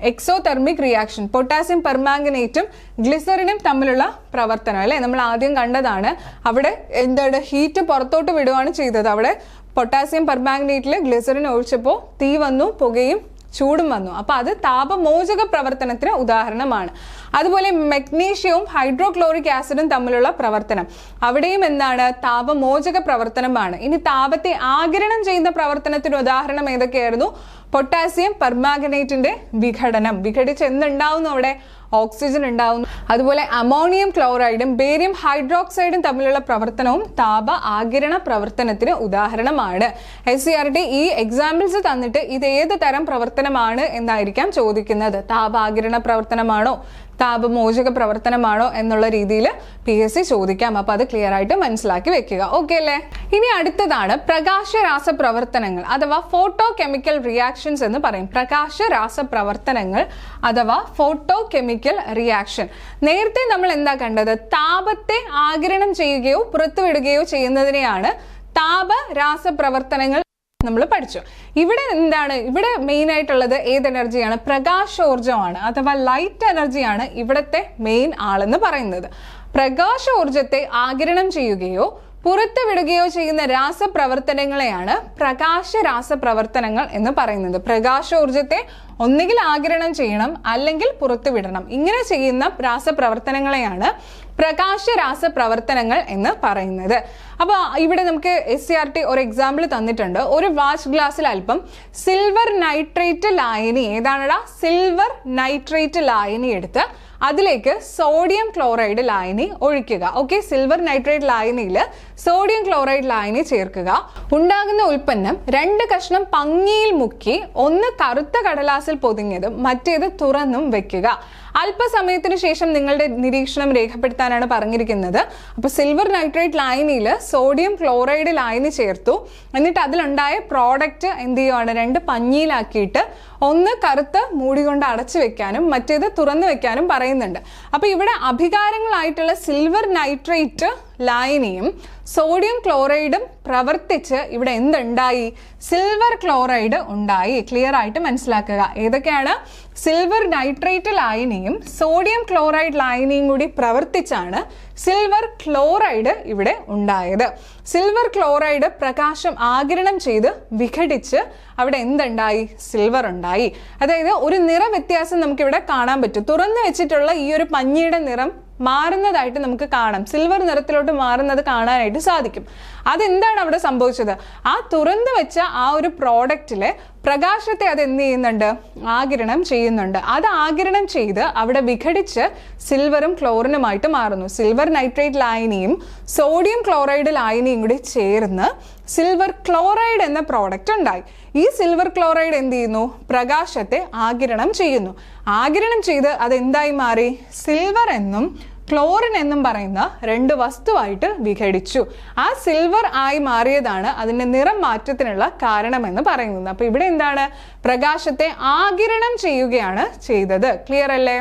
Exothermic reaction. പൊട്ടാസ്യം പെർമാംഗനേറ്റും ഗ്ലിസറിനും തമ്മിലുള്ള പ്രവർത്തനം അല്ലെ നമ്മൾ ആദ്യം കണ്ടതാണ്. അവിടെ എന്താണ്? ഹീറ്റ് പുറത്തോട്ട് വിടുകയാണ് ചെയ്തത്. അവിടെ പൊട്ടാസ്യം പെർമാംഗനേറ്റിൽ ഗ്ലിസറിൻ ഒഴിച്ചപ്പോൾ തീ വന്നു, പുകയും ചൂടും വന്നു. അപ്പൊ അത് താപമോചക പ്രവർത്തനത്തിന് ഉദാഹരണമാണ്. അതുപോലെ മഗ്നീഷ്യവും ഹൈഡ്രോക്ലോറിക് ആസിഡും തമ്മിലുള്ള പ്രവർത്തനം, അവിടെയും എന്താണ്? താപമോചക പ്രവർത്തനമാണ്. ഇനി താപത്തെ ആഗിരണം ചെയ്യുന്ന പ്രവർത്തനത്തിന് ഉദാഹരണം ഏതൊക്കെയായിരുന്നു? പൊട്ടാസ്യം പെർമാംഗനേറ്റിന്റെ വിഘടനം. വിഘടിച്ച് എന്തുണ്ടാവുന്നു? അവിടെ ഓക്സിജൻ ഉണ്ടാവുന്നു. അതുപോലെ അമോണിയം ക്ലോറൈഡും ബേരിയം ഹൈഡ്രോക്സൈഡും തമ്മിലുള്ള പ്രവർത്തനവും താപ ആഗിരണ പ്രവർത്തനത്തിന് ഉദാഹരണമാണ്. SCERT ഈ എക്സാമ്പിൾസ് തന്നിട്ട് ഇത് ഏത് തരം പ്രവർത്തനമാണ് എന്നായിരിക്കാം ചോദിക്കുന്നത്. താപ ആഗിരണ പ്രവർത്തനമാണോ താപമോചക പ്രവർത്തനമാണോ എന്നുള്ള രീതിയിൽ PSC ചോദിക്കാം. അപ്പൊ അത് ക്ലിയർ ആയിട്ട് മനസ്സിലാക്കി വെക്കുക. ഓക്കെ അല്ലേ? ഇനി അടുത്തതാണ് പ്രകാശരാസ പ്രവർത്തനങ്ങൾ അഥവാ ഫോട്ടോ കെമിക്കൽ റിയാക്ഷൻസ് എന്ന് പറയും. പ്രകാശരാസ പ്രവർത്തനങ്ങൾ അഥവാ ഫോട്ടോ കെമിക്കൽ റിയാക്ഷൻ. നേരത്തെ നമ്മൾ എന്താ കണ്ടത്? താപത്തെ ആഗിരണം ചെയ്യുകയോ പുറത്തുവിടുകയോ ചെയ്യുന്നതിനെയാണ് താപരാസ പ്രവർത്തനങ്ങൾ നമ്മൾ പഠിച്ചു. ഇവിടെ എന്താണ്? ഇവിടെ മെയിൻ ആയിട്ടുള്ളത് ഏത് എനർജിയാണ്? പ്രകാശോർജ്ജമാണ് അഥവാ ലൈറ്റ് എനർജിയാണ് ഇവിടുത്തെ മെയിൻ ആളെന്ന് പറയുന്നത്. പ്രകാശോർജ്ജത്തെ ആഗിരണം ചെയ്യുകയോ പുറത്തുവിടുകയോ ചെയ്യുന്ന രാസപ്രവർത്തനങ്ങളെയാണ് പ്രകാശരാസപ്രവർത്തനങ്ങൾ എന്ന് പറയുന്നത്. പ്രകാശോർജ്ജത്തെ ഒന്നുകിൽ ആഗിരണം ചെയ്യണം അല്ലെങ്കിൽ പുറത്തുവിടണം. ഇങ്ങനെ ചെയ്യുന്ന രാസപ്രവർത്തനങ്ങളെയാണ് പ്രകാശരാസപ്രവർത്തനങ്ങൾ എന്ന് പറയുന്നത്. അപ്പൊ ഇവിടെ നമുക്ക് SCERT ഒരു എക്സാമ്പിൾ തന്നിട്ടുണ്ട്. ഒരു വാഷ് ഗ്ലാസ്സിൽ അല്പം സിൽവർ നൈട്രേറ്റ് ലായനി, ഏതാണടാ? സിൽവർ നൈട്രേറ്റ് ലായനി എടുത്ത് അതിലേക്ക് സോഡിയം ക്ലോറൈഡ് ലായനി ഒഴിക്കുക. ഓക്കെ, സിൽവർ നൈട്രേറ്റ് ലായനിയിൽ സോഡിയം ക്ലോറൈഡ് ലായനി ചേർക്കുക. ഉണ്ടാകുന്ന ഉൽപ്പന്നം 2 കഷ്ണം പങ്ങിയിൽ മുക്കി ഒന്ന് കറുത്ത കടലാസിൽ പൊതിഞ്ഞതും മറ്റേത് തുറന്നും വെക്കുക. അല്പസമയത്തിന് ശേഷം നിങ്ങളുടെ നിരീക്ഷണം രേഖപ്പെടുത്താനാണ് പറഞ്ഞിരിക്കുന്നത്. അപ്പൊ സിൽവർ നൈട്രേറ്റ് ലായനിയിൽ സോഡിയം ക്ലോറൈഡ് ലായനി ചേർത്തു. എന്നിട്ട് അതിലുണ്ടായ പ്രോഡക്റ്റ് എന്ത് ചെയ്യുവാണ്? 2 പഞ്ഞിയിലാക്കിയിട്ട് ഒന്ന് കറുത്ത മൂടി കൊണ്ട് അടച്ചു വെക്കാനും മറ്റേത് തുറന്നു വെക്കാനും പറയുന്നുണ്ട്. അപ്പൊ ഇവിടെ അഭികാരങ്ങളായിട്ടുള്ള സിൽവർ നൈട്രേറ്റ് ലായനിയും സോഡിയം ക്ലോറൈഡും പ്രവർത്തിച്ച് ഇവിടെ എന്തുണ്ടായി? സിൽവർ ക്ലോറൈഡ് ഉണ്ടായി. ക്ലിയർ ആയിട്ട് മനസ്സിലാക്കുക. ഏതൊക്കെയാണ്? സിൽവർ നൈട്രേറ്റ് ലായനിയും സോഡിയം ക്ലോറൈഡ് ലായനിയും കൂടി പ്രവർത്തിച്ചാണ് സിൽവർ ക്ലോറൈഡ് ഇവിടെ ഉണ്ടായത്. സിൽവർ ക്ലോറൈഡ് പ്രകാശം ആഗിരണം ചെയ്ത് വിഘടിച്ച് അവിടെ എന്തുണ്ടായി? സിൽവർ ഉണ്ടായി. അതായത് ഒരു നിറ വ്യത്യാസം നമുക്കിവിടെ കാണാൻ പറ്റും. തുറന്നു വെച്ചിട്ടുള്ള ഈ ഒരു പഞ്ഞിയുടെ നിറം മാറുന്നതായിട്ട് നമുക്ക് കാണാം. സിൽവർ നിറത്തിലോട്ട് മാറുന്നത് കാണാനായിട്ട് സാധിക്കും. അതെന്താണ് അവിടെ സംഭവിച്ചത്? ആ തുറന്നു വെച്ച ആ ഒരു പ്രോഡക്റ്റിലെ പ്രകാശത്തെ അത് എന്ത് ചെയ്യുന്നുണ്ട്? ആഗിരണം ചെയ്യുന്നുണ്ട്. അത് ആഗിരണം ചെയ്ത് അവിടെ വിഘടിച്ച് സിൽവറും ക്ലോറിനുമായിട്ട് മാറുന്നു. സിൽവർ നൈട്രേറ്റ് ലായനിയും സോഡിയം ക്ലോറൈഡ് ലായനിയും കൂടി ചേർന്ന് സിൽവർ ക്ലോറൈഡ് എന്ന പ്രോഡക്റ്റ് ഉണ്ടായി. ഈ സിൽവർ ക്ലോറൈഡ് എന്ത് ചെയ്യുന്നു? പ്രകാശത്തെ ആഗിരണം ചെയ്യുന്നു. ആഗിരണം ചെയ്ത് അത് എന്തായി മാറി? സിൽവർ എന്നും ക്ലോറിൻ എന്നും പറയുന്ന 2 വസ്തുവായിട്ട് വിഘടിച്ചു. ആ സിൽവർ ആയി മാറിയതാണ് അതിന്റെ നിറം മാറ്റത്തിനുള്ള കാരണമെന്ന് പറയുന്നത്. അപ്പൊ ഇവിടെ എന്താണ്? പ്രകാശത്തെ ആഗിരണം ചെയ്യുകയാണ് ചെയ്തത്. ക്ലിയർ അല്ലേ?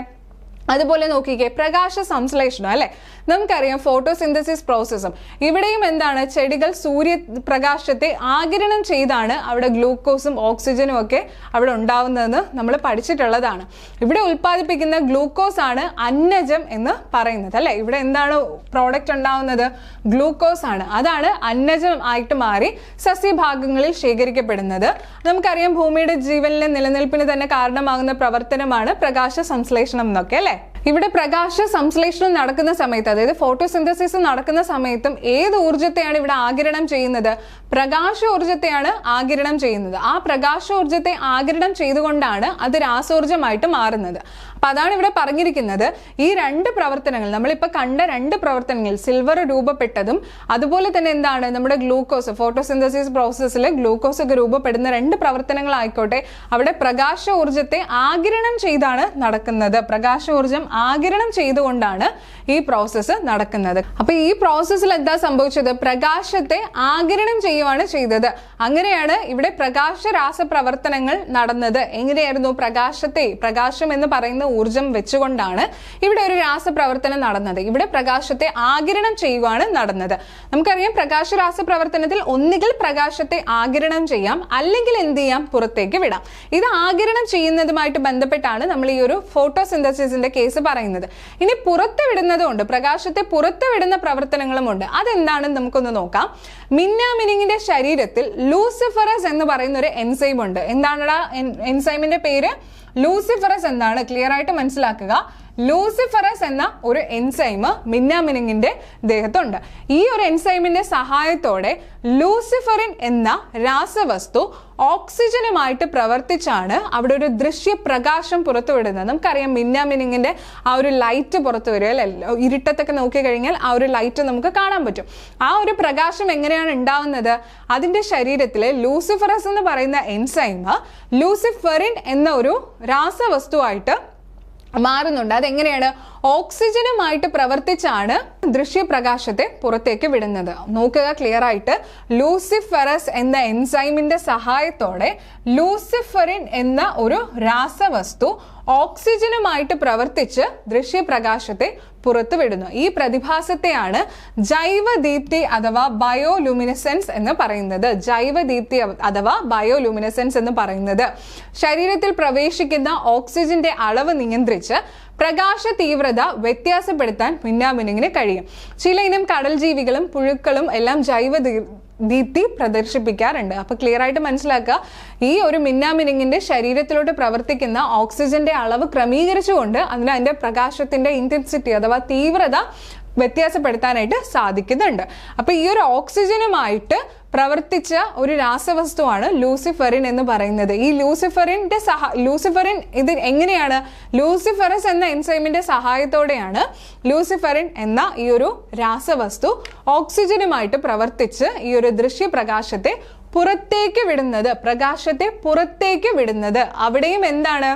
അതുപോലെ നോക്കിക്കേ, പ്രകാശ സംശ്ലേഷണം അല്ലെ, നമുക്കറിയാം ഫോട്ടോസിന്തസിസ് പ്രോസസ്സും. ഇവിടെയും എന്താണ്, ചെടികൾ സൂര്യപ്രകാശത്തെ ആഗിരണം ചെയ്താണ് അവിടെ ഗ്ലൂക്കോസും ഓക്സിജനും ഒക്കെ അവിടെ ഉണ്ടാവുന്നതെന്ന് നമ്മൾ പഠിച്ചിട്ടുള്ളതാണ്. ഇവിടെ ഉൽപ്പാദിപ്പിക്കുന്ന ഗ്ലൂക്കോസ് ആണ് അന്നജം എന്ന് പറയുന്നത് അല്ലെ. ഇവിടെ എന്താണ് പ്രോഡക്റ്റ് ഉണ്ടാവുന്നത്, ഗ്ലൂക്കോസ് ആണ്. അതാണ് അന്നജം ആയിട്ട് മാറി സസ്യഭാഗങ്ങളിൽ ശേഖരിക്കപ്പെടുന്നത്. നമുക്കറിയാം ഭൂമിയുടെ ജീവനിലെ നിലനിൽപ്പിന് തന്നെ കാരണമാകുന്ന പ്രവർത്തനമാണ് പ്രകാശ സംശ്ലേഷണം എന്നൊക്കെ അല്ലെ. ഇവിടെ പ്രകാശ സംശ്ലേഷണം നടക്കുന്ന സമയത്ത്, അതായത് ഫോട്ടോസിന്തസിസ് നടക്കുന്ന സമയത്തും ഏത് ഊർജ്ജത്തെയാണ് ഇവിടെ ആഗിരണം ചെയ്യുന്നത്, പ്രകാശോർജ്ജത്തെയാണ് ആഗിരണം ചെയ്യുന്നത്. ആ പ്രകാശോർജ്ജത്തെ ആഗിരണം ചെയ്തുകൊണ്ടാണ് അത് രാസോർജ്ജമായിട്ട് മാറുന്നത്. അപ്പൊ അതാണ് ഇവിടെ പറഞ്ഞിരിക്കുന്നത്. ഈ രണ്ട് പ്രവർത്തനങ്ങൾ, നമ്മളിപ്പോ കണ്ട രണ്ട് പ്രവർത്തനങ്ങൾ, സിൽവർ രൂപപ്പെട്ടതും അതുപോലെ തന്നെ എന്താണ് നമ്മുടെ ഗ്ലൂക്കോസ്, ഫോട്ടോസിന്തസിസ് പ്രോസസ്സിൽ ഗ്ലൂക്കോസ് ഒക്കെ രൂപപ്പെടുന്ന രണ്ട് പ്രവർത്തനങ്ങളായിക്കോട്ടെ, അവിടെ പ്രകാശോർജ്ജത്തെ ആഗിരണം ചെയ്താണ് നടക്കുന്നത്. പ്രകാശോർജ്ജം ആഗിരണം ചെയ്തുകൊണ്ടാണ് ഈ പ്രോസസ്സ് നടക്കുന്നത്. അപ്പൊ ഈ പ്രോസസ്സിൽ എന്താ സംഭവിച്ചത്, പ്രകാശത്തെ ആഗിരണം ചെയ്യുവാണ് ചെയ്തത്. അങ്ങനെയാണ് ഇവിടെ പ്രകാശ രാസപ്രവർത്തനങ്ങൾ നടന്നത്. എങ്ങനെയായിരുന്നു, പ്രകാശം എന്ന് പറയുന്ന ഊർജം വെച്ചുകൊണ്ടാണ് ഇവിടെ ഒരു രാസപ്രവർത്തനം നടന്നത്. ഇവിടെ പ്രകാശത്തെ ആഗിരണം ചെയ്യുവാണ് നടന്നത്. നമുക്കറിയാം പ്രകാശ രാസപ്രവർത്തനത്തിൽ ഒന്നുകിൽ പ്രകാശത്തെ ആഗിരണം ചെയ്യാം, അല്ലെങ്കിൽ എന്ത് ചെയ്യാം, പുറത്തേക്ക് വിടാം. ഇത് ആഗിരണം ചെയ്യുന്നതുമായിട്ട് ബന്ധപ്പെട്ടാണ് നമ്മൾ ഈ ഒരു ഫോട്ടോസിന്തസിസിന്റെ കേസ് പറയുന്നത്. ഇനി പുറത്ത് വിടുന്നതുകൊണ്ട്, പ്രകാശത്തെ പുറത്ത് വിടുന്ന പ്രവർത്തനങ്ങളുമുണ്ട്. അതെന്താണെന്ന് നമുക്കൊന്ന് നോക്കാം. മിന്നാമിനുങ്ങിന്റെ ശരീരത്തിൽ ലൂസിഫറസ് എന്ന് പറയുന്ന ഒരു എൻസൈം ഉണ്ട്. എന്താണ് എൻസൈമിന്റെ പേര്, ലൂസിഫറസ് എന്നാണ്. ക്ലിയർ ആയിട്ട് മനസ്സിലാക്കുക. ലൂസിഫറസ് എന്ന ഒരു എൻസൈം മിന്നാമിനുങ്ങിന്റെ ദേഹത്തുണ്ട്. ഈ ഒരു എൻസൈമിന്റെ സഹായത്തോടെ ലൂസിഫറിൻ എന്ന രാസവസ്തു ഓക്സിജനുമായിട്ട് പ്രവർത്തിച്ചാണ് അവിടെ ഒരു ദൃശ്യപ്രകാശം പുറത്തുവിടുന്നത്. നമുക്കറിയാം മിന്നാമിനുങ്ങിന്റെ ആ ഒരു ലൈറ്റ് പുറത്തു വരും അല്ലെ, ഇരുട്ടത്തൊക്കെ നോക്കി കഴിഞ്ഞാൽ ആ ഒരു ലൈറ്റ് നമുക്ക് കാണാൻ പറ്റും. ആ ഒരു പ്രകാശം എങ്ങനെയാണ് ഉണ്ടാവുന്നത്, അതിന്റെ ശരീരത്തിലെ ലൂസിഫറസ് എന്ന് പറയുന്ന എൻസൈം ലൂസിഫറിൻ എന്ന ഒരു രാസവസ്തുവായിട്ട് മാറുന്നുണ്ട്. അതെങ്ങനെയാണ്, ഓക്സിജനുമായിട്ട് പ്രവർത്തിച്ചാണ് ദൃശ്യപ്രകാശത്തെ പുറത്തേക്ക് വിടുന്നത്. നോക്കുക ക്ലിയർ ആയിട്ട്. ലൂസിഫറസ് എന്ന എൻസൈമിന്റെ സഹായത്തോടെ ലൂസിഫറിൻ എന്ന ഒരു രാസവസ്തു ഓക്സിജനുമായിട്ട് പ്രവർത്തിച്ച് ദൃശ്യപ്രകാശത്തെ പുറത്തുവിടുന്നു. ഈ പ്രതിഭാസത്തെയാണ് ജൈവദീപ്തി അഥവാ ബയോലൂമിനസെൻസ് എന്ന് പറയുന്നത്. ജൈവദീപ്തി അഥവാ ബയോലൂമിനസെൻസ് എന്ന് പറയുന്നത് ശരീരത്തിൽ പ്രവേശിക്കുന്ന ഓക്സിജന്റെ അളവ് നിയന്ത്രിച്ച് പ്രകാശ തീവ്രത വ്യത്യാസപ്പെടുത്താൻ മിന്നാമിനുങ്ങിന് കഴിയും. ചില ഇനം കടൽ ജീവികളും പുഴുക്കളും എല്ലാം ജൈവദീപ്തി പ്രദർശിപ്പിക്കാറുണ്ട്. അപ്പൊ ക്ലിയർ ആയിട്ട് മനസ്സിലാക്കുക, ഈ ഒരു മിന്നാമിനുങ്ങിന്റെ ശരീരത്തിലോട്ട് പ്രവർത്തിക്കുന്ന ഓക്സിജന്റെ അളവ് ക്രമീകരിച്ചുകൊണ്ട് അതിന്റെ പ്രകാശത്തിന്റെ ഇന്റൻസിറ്റി അഥവാ തീവ്രത വ്യത്യാസപ്പെടുത്താനായിട്ട് സാധിക്കുന്നുണ്ട്. അപ്പൊ ഈ ഒരു ഓക്സിജനുമായിട്ട് പ്രവർത്തിച്ച ഒരു രാസവസ്തുവാണ് ലൂസിഫറിൻ എന്ന് പറയുന്നത്. ഈ ലൂസിഫറിൻ ഇത് എങ്ങനെയാണ്, ലൂസിഫറസ് എന്ന എൻസൈമിന്റെ സഹായത്തോടെയാണ് ലൂസിഫറിൻ എന്ന ഈ ഒരു രാസവസ്തു ഓക്സിജനുമായിട്ട് പ്രവർത്തിച്ച് ഈ ഒരു ദൃശ്യപ്രകാശത്തെ പുറത്തേക്ക് വിടുന്നത്, പ്രകാശത്തെ പുറത്തേക്ക് വിടുന്നത്. അവിടെയും എന്താണ്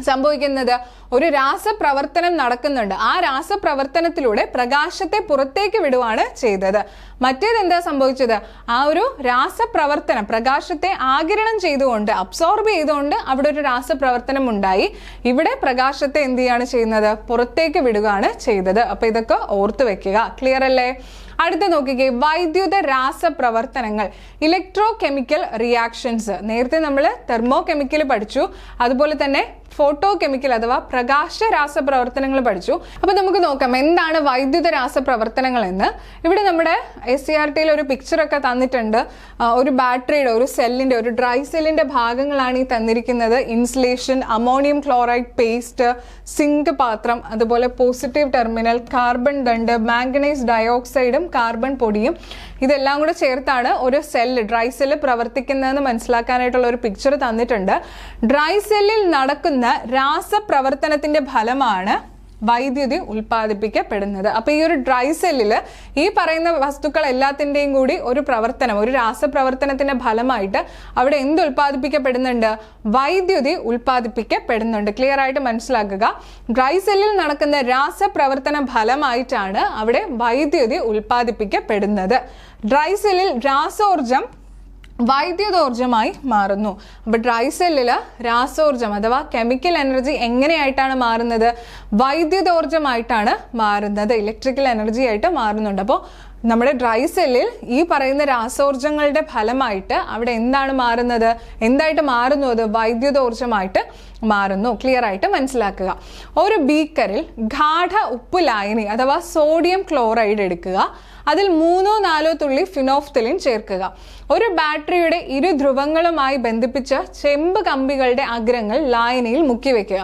സംഭവിക്കുന്നത്, ഒരു രാസപ്രവർത്തനം നടക്കുന്നുണ്ട്. ആ രാസപ്രവർത്തനത്തിലൂടെ പ്രകാശത്തെ പുറത്തേക്ക് വിടുവാണ് ചെയ്തത്. മറ്റേതെന്താ സംഭവിച്ചത്, ആ ഒരു രാസപ്രവർത്തനം പ്രകാശത്തെ ആഗിരണം ചെയ്തുകൊണ്ട്, അബ്സോർബ് ചെയ്തുകൊണ്ട് അവിടെ ഒരു രാസപ്രവർത്തനം ഉണ്ടായി. ഇവിടെ പ്രകാശത്തെ എന്ത് ചെയ്യാണ് ചെയ്യുന്നത്, പുറത്തേക്ക് വിടുകയാണ് ചെയ്തത്. അപ്പൊ ഇതൊക്കെ ഓർത്തു വെക്കുക. ക്ലിയർ അല്ലേ? അടുത്ത നോക്കിക്കേ, വൈദ്യുത രാസപ്രവർത്തനങ്ങൾ, ഇലക്ട്രോ കെമിക്കൽ റിയാക്ഷൻസ്. നേരത്തെ നമ്മൾ തെർമോ കെമിക്കൽ പഠിച്ചു, അതുപോലെ തന്നെ ഫോട്ടോ കെമിക്കൽ അഥവാ പ്രകാശ രാസപ്രവർത്തനങ്ങൾ പഠിച്ചു. അപ്പൊ നമുക്ക് നോക്കാം എന്താണ് വൈദ്യുത രാസപ്രവർത്തനങ്ങൾ എന്ന്. ഇവിടെ നമ്മുടെ SCERT-യിൽ ഒരു പിക്ചറൊക്കെ തന്നിട്ടുണ്ട്. ഒരു ബാറ്ററിയുടെ, ഒരു സെല്ലിന്റെ, ഒരു ഡ്രൈ സെല്ലിന്റെ ഭാഗങ്ങളാണ് ഈ തന്നിരിക്കുന്നത്. Insulation, ammonium chloride paste, zinc പാത്രം, അതുപോലെ പോസിറ്റീവ് ടെർമിനൽ, കാർബൺ ദണ്ട്, മാംഗനൈസ് ഡയോക്സൈഡും കാർബൺ പൊടിയും, ഇതെല്ലാം കൂടെ ചേർത്താണ് ഒരു സെല്ല്, ഡ്രൈ സെല്ല് പ്രവർത്തിക്കുന്നതെന്ന് മനസ്സിലാക്കാനായിട്ടുള്ള ഒരു പിക്ചർ തന്നിട്ടുണ്ട്. ഡ്രൈ സെല്ലിൽ നടക്കുന്ന രാസപ്രവർത്തനത്തിന്റെ ഫലമാണ് വൈദ്യുതി ഉൽപ്പാദിപ്പിക്കപ്പെടുന്നത്. അപ്പൊ ഈ ഒരു ഡ്രൈ സെല്ലിൽ ഈ പറയുന്ന വസ്തുക്കൾ എല്ലാത്തിൻ്റെയും കൂടി ഒരു പ്രവർത്തനം, ഒരു രാസപ്രവർത്തനത്തിന്റെ ഫലമായിട്ട് അവിടെ എന്ത് ഉൽപ്പാദിപ്പിക്കപ്പെടുന്നുണ്ട്, വൈദ്യുതി ഉൽപ്പാദിപ്പിക്കപ്പെടുന്നുണ്ട്. ക്ലിയർ ആയിട്ട് മനസ്സിലാക്കുക. ഡ്രൈ സെല്ലിൽ നടക്കുന്ന രാസപ്രവർത്തന ഫലമായിട്ടാണ് അവിടെ വൈദ്യുതി ഉൽപ്പാദിപ്പിക്കപ്പെടുന്നത്. ഡ്രൈ സെല്ലിൽ രാസോർജം വൈദ്യുതോർജ്ജമായി മാറുന്നു. അപ്പോൾ ഡ്രൈ സെല്ലിൽ രാസോർജ്ജം അഥവാ കെമിക്കൽ എനർജി എങ്ങനെയായിട്ടാണ് മാറുന്നത്? വൈദ്യുതോർജ്ജമായിട്ടാണ് മാറുന്നത്, ഇലക്ട്രിക്കൽ എനർജി ആയിട്ട് മാറുന്നുണ്ട്. അപ്പോൾ നമ്മുടെ ഡ്രൈ സെല്ലിൽ ഈ പറയുന്ന രാസോർജ്ജങ്ങളുടെ ഫലമായിട്ട് അവിടെ എന്താണ് മാറുന്നത്? എന്തായിട്ട് മാറുന്നു? അത് വൈദ്യുതോർജ്ജമായിട്ട് മാറുന്നു. ക്ലിയർ ആയിട്ട് മനസ്സിലാക്കുക. ഒരു ബീക്കറിൽ ഗാഢ ഉപ്പ് ലായനി അഥവാ സോഡിയം ക്ലോറൈഡ് എടുക്കുക. അതിൽ 3-4 തുള്ളി ഫിനോഫ്തലിൻ ചേർക്കുക. ഒരു ബാറ്ററിയുടെ ഇരു ധ്രുവങ്ങളുമായി ബന്ധിപ്പിച്ച ചെമ്പ് കമ്പികളുടെ അഗ്രങ്ങൾ ലായനിയിൽ മുക്കി വെക്കുക.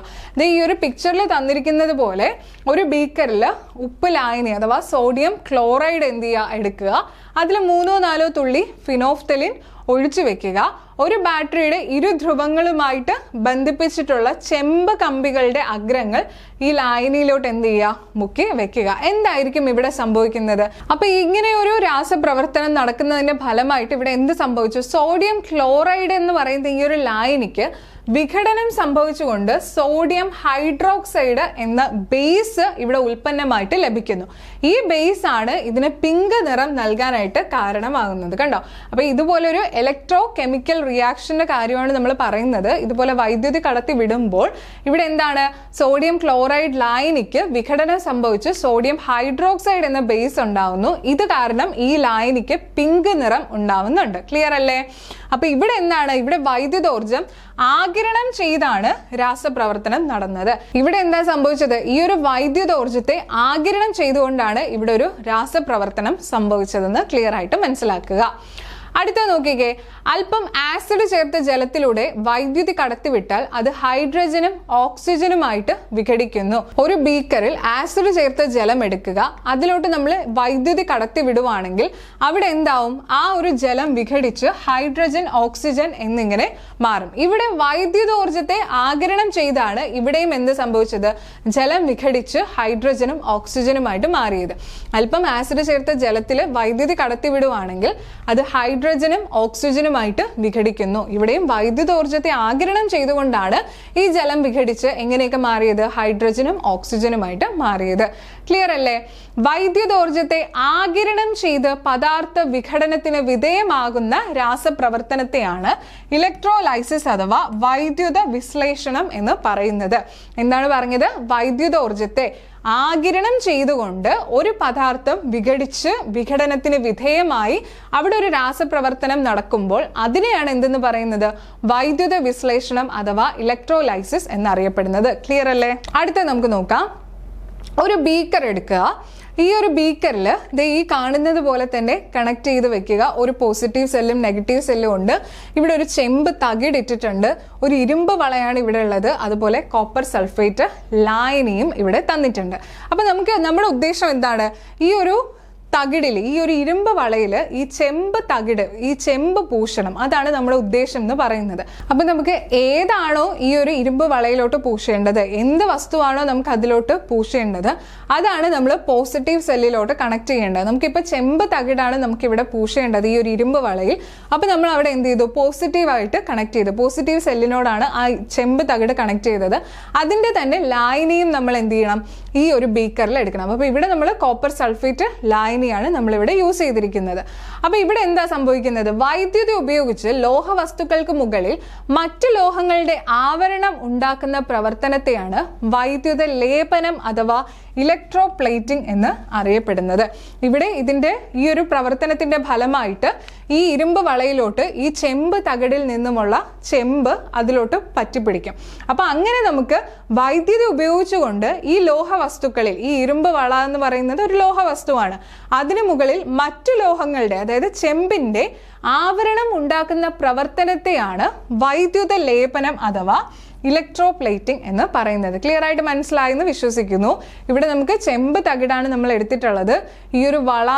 ഈ ഒരു പിക്ചറിൽ തന്നിരിക്കുന്നത് പോലെ ഒരു ബീക്കറിൽ ഉപ്പ് ലായനി അഥവാ സോഡിയം ക്ലോറൈഡ് എടുക്കുക. അതിൽ 3-4 തുള്ളി ഫിനോഫ്തലിൻ ഒഴിച്ചു വെക്കുക. ഒരു ബാറ്ററിയുടെ ഇരു ധ്രുവങ്ങളുമായിട്ട് ബന്ധിപ്പിച്ചിട്ടുള്ള ചെമ്പ് കമ്പികളുടെ അഗ്രങ്ങൾ ഈ ലായനിയിലോട്ട് മുക്കി വെക്കുക. എന്തായിരിക്കും ഇവിടെ സംഭവിക്കുന്നത്? അപ്പൊ ഇങ്ങനെ ഒരു രാസപ്രവർത്തനം നടക്കുന്നതിന്റെ ഫലമായിട്ട് ഇവിടെ എന്ത് സംഭവിച്ചു? സോഡിയം ക്ലോറൈഡ് എന്ന് പറയുന്ന ഈ ഒരു ലായനിക്ക് വിഘടനം സംഭവിച്ചുകൊണ്ട് സോഡിയം ഹൈഡ്രോക്സൈഡ് എന്ന ബേസ് ഇവിടെ ഉൽപ്പന്നമായിട്ട് ലഭിക്കുന്നു. ഈ ബേസ് ആണ് ഇതിന് പിങ്ക് നിറം നൽകാനായിട്ട് കാരണമാകുന്നത്. കണ്ടോ? അപ്പൊ ഇതുപോലൊരു ഇലക്ട്രോ കെമിക്കൽ റിയാക്ഷന്റെ കാര്യമാണ് നമ്മൾ പറയുന്നത്. ഇതുപോലെ വൈദ്യുതി കടത്തി വിടുമ്പോൾ ഇവിടെ എന്താണ്? സോഡിയം ക്ലോറൈഡ് ലായനിക്ക് വിഘടനം സംഭവിച്ച് സോഡിയം ഹൈഡ്രോക്സൈഡ് എന്ന ബേസ് ഉണ്ടാവുന്നു. ഇത് കാരണം ഈ ലായനിക്ക് പിങ്ക് നിറം ഉണ്ടാവുന്നുണ്ട്. ക്ലിയർ അല്ലേ? അപ്പൊ ഇവിടെ എന്താണ്? ഇവിടെ വൈദ്യുതോർജ്ജം ആഗിരണം ചെയ്താണ് രാസപ്രവർത്തനം നടന്നത്. ഇവിടെ എന്താ സംഭവിച്ചത്? ഈ ഒരു വൈദ്യുതോർജ്ജത്തെ ആഗിരണം ചെയ്തുകൊണ്ടാണ് ഇവിടെ ഒരു രാസപ്രവർത്തനം സംഭവിച്ചതെന്ന് ക്ലിയർ ആയിട്ട് മനസ്സിലാക്കുക. അടുത്ത നോക്കിക്കേ, അല്പം ആസിഡ് ചേർത്ത ജലത്തിലൂടെ വൈദ്യുതി കടത്തിവിട്ടാൽ അത് ഹൈഡ്രജനും ഓക്സിജനുമായിട്ട് വിഘടിക്കുന്നു. ഒരു ബീക്കറിൽ ആസിഡ് ചേർത്ത ജലം എടുക്കുക. അതിലോട്ട് നമ്മൾ വൈദ്യുതി കടത്തി വിടുവാണെങ്കിൽ അവിടെ എന്താവും? ആ ഒരു ജലം വിഘടിച്ച് ഹൈഡ്രജൻ, ഓക്സിജൻ എന്നിങ്ങനെ മാറും. ഇവിടെ വൈദ്യുതോർജ്ജത്തെ ആഗിരണം ചെയ്താണ് ഇവിടെയും എന്ത് സംഭവിച്ചത്? ജലം വിഘടിച്ച് ഹൈഡ്രജനും ഓക്സിജനുമായിട്ട് മാറിയത്. അല്പം ആസിഡ് ചേർത്ത ജലത്തിൽ വൈദ്യുതി കടത്തി വിടുവാണെങ്കിൽ അത് ഹൈഡ്രജനും ഓക്സിജനുമായിട്ട് വിഘടിക്കുന്നു. ഇവിടെയും വൈദ്യുതോർജ്ജത്തെ ആഗിരണം ചെയ്തുകൊണ്ടാണ് ഈ ജലം വിഘടിച്ച് എങ്ങനെയൊക്കെ മാറിയത്? ഹൈഡ്രജനും ഓക്സിജനുമായിട്ട് മാറിയത്. ക്ലിയർ അല്ലേ? വൈദ്യുതോർജ്ജത്തെ ആഗിരണം ചെയ്ത് പദാർത്ഥ വിഘടനത്തിന് വിധേയമാകുന്ന രാസപ്രവർത്തനത്തെയാണ് ഇലക്ട്രോലൈസിസ് അഥവാ വൈദ്യുത വിശ്ലേഷണം എന്ന് പറയുന്നത്. എന്താണ് പറഞ്ഞത്? വൈദ്യുതോർജ്ജത്തെ ആഗിരണം ചെയ്തുകൊണ്ട് ഒരു പദാർത്ഥം വിഘടിച്ച് വിഘടനത്തിന് വിധേയമായി അവിടെ ഒരു രാസപ്രവർത്തനം നടക്കുമ്പോൾ അതിനെയാണ് എന്തെന്ന് പറയുന്നത്? വൈദ്യുത വിശ്ലേഷണം അഥവാ ഇലക്ട്രോലൈസിസ് എന്നറിയപ്പെടുന്നത്. ക്ലിയർ അല്ലേ? അടുത്ത നമുക്ക് നോക്കാം. ഒരു ബീക്കർ എടുക്കുക. ഈ ഒരു ബീക്കറിൽ ഈ കാണുന്നത് പോലെ തന്നെ കണക്ട് ചെയ്ത് വെക്കുക. ഒരു പോസിറ്റീവ് സെല്ലും നെഗറ്റീവ് സെല്ലും ഉണ്ട്. ഇവിടെ ഒരു ചെമ്പ് തകിടിട്ടിട്ടുണ്ട്. ഒരു ഇരുമ്പ് വളയാണ് ഇവിടെ ഉള്ളത്. അതുപോലെ കോപ്പർ സൾഫേറ്റ് ലായനിയും ഇവിടെ തന്നിട്ടുണ്ട്. അപ്പൊ നമ്മുടെ ഉദ്ദേശം എന്താണ്? ഈ ഒരു തകിടിൽ, ഈ ഒരു ഇരുമ്പ് വളയിൽ ഈ ചെമ്പ് തകിട്, ഈ ചെമ്പ് പൂശണം. അതാണ് നമ്മുടെ ഉദ്ദേശം എന്ന് പറയുന്നത്. അപ്പൊ നമുക്ക് ഏതാണോ ഈ ഒരു ഇരുമ്പ് വളയിലോട്ട് പൂശേണ്ടത്, എന്ത് വസ്തുവാണോ നമുക്ക് അതിലോട്ട് പൂശേണ്ടത്, അതാണ് നമ്മൾ പോസിറ്റീവ് സെല്ലിലോട്ട് കണക്ട് ചെയ്യേണ്ടത്. നമുക്കിപ്പോൾ ചെമ്പ് തകിടാണ് നമുക്കിവിടെ പൂശേണ്ടത് ഈ ഒരു ഇരുമ്പ് വളയിൽ. അപ്പൊ നമ്മൾ അവിടെ എന്ത് ചെയ്തു? പോസിറ്റീവായിട്ട് കണക്ട് ചെയ്തു. പോസിറ്റീവ് സെല്ലിനോടാണ് ആ ചെമ്പ് തകിട് കണക്ട് ചെയ്തത്. അതിന്റെ തന്നെ ലായനിയും നമ്മൾ എന്ത് ചെയ്യണം? ഈ ഒരു ബീക്കറിൽ എടുക്കണം. അപ്പൊ ഇവിടെ നമ്മൾ കോപ്പർ സൾഫേറ്റ് ലായനി നമ്മളിവിടെ യൂസ് ചെയ്തിരിക്കുന്നത്. അപ്പൊ ഇവിടെ എന്താ സംഭവിക്കുന്നത്? വൈദ്യുതി ഉപയോഗിച്ച് ലോഹ വസ്തുക്കൾക്ക് മുകളിൽ മറ്റു ലോഹങ്ങളുടെ ആവരണം ഉണ്ടാക്കുന്ന പ്രവർത്തനത്തെയാണ് വൈദ്യുത ലേപനം അഥവാ ഇലക്ട്രോപ്ലേറ്റിംഗ് എന്ന് അറിയപ്പെടുന്നത്. ഇവിടെ ഇതിന്റെ ഈ ഒരു പ്രവർത്തനത്തിന്റെ ഫലമായിട്ട് ഈ ഇരുമ്പ് വളയിലോട്ട് ഈ ചെമ്പ് തകിടിൽ നിന്നുമുള്ള ചെമ്പ് അതിലോട്ട് പറ്റിപ്പിടിക്കും. അപ്പൊ അങ്ങനെ നമുക്ക് വൈദ്യുതി ഉപയോഗിച്ചുകൊണ്ട് ഈ ലോഹ വസ്തുക്കളിൽ, ഈ ഇരുമ്പ് വള എന്ന് പറയുന്നത് ഒരു ലോഹ വസ്തുവാണ്, അതിനു മുകളിൽ മറ്റു ലോഹങ്ങളുടെ, അതായത് ചെമ്പിന്റെ ആവരണം ഉണ്ടാക്കുന്ന പ്രവർത്തനത്തെയാണ് വൈദ്യുത ലേപനം അഥവാ ഇലക്ട്രോപ്ലേറ്റിംഗ് എന്ന് പറയുന്നത്. ക്ലിയർ ആയിട്ട് മനസ്സിലായെന്ന് വിശ്വസിക്കുന്നു. ഇവിടെ നമുക്ക് ചെമ്പ് തകിടാണ് നമ്മൾ എടുത്തിട്ടുള്ളത്. ഈ ഒരു വള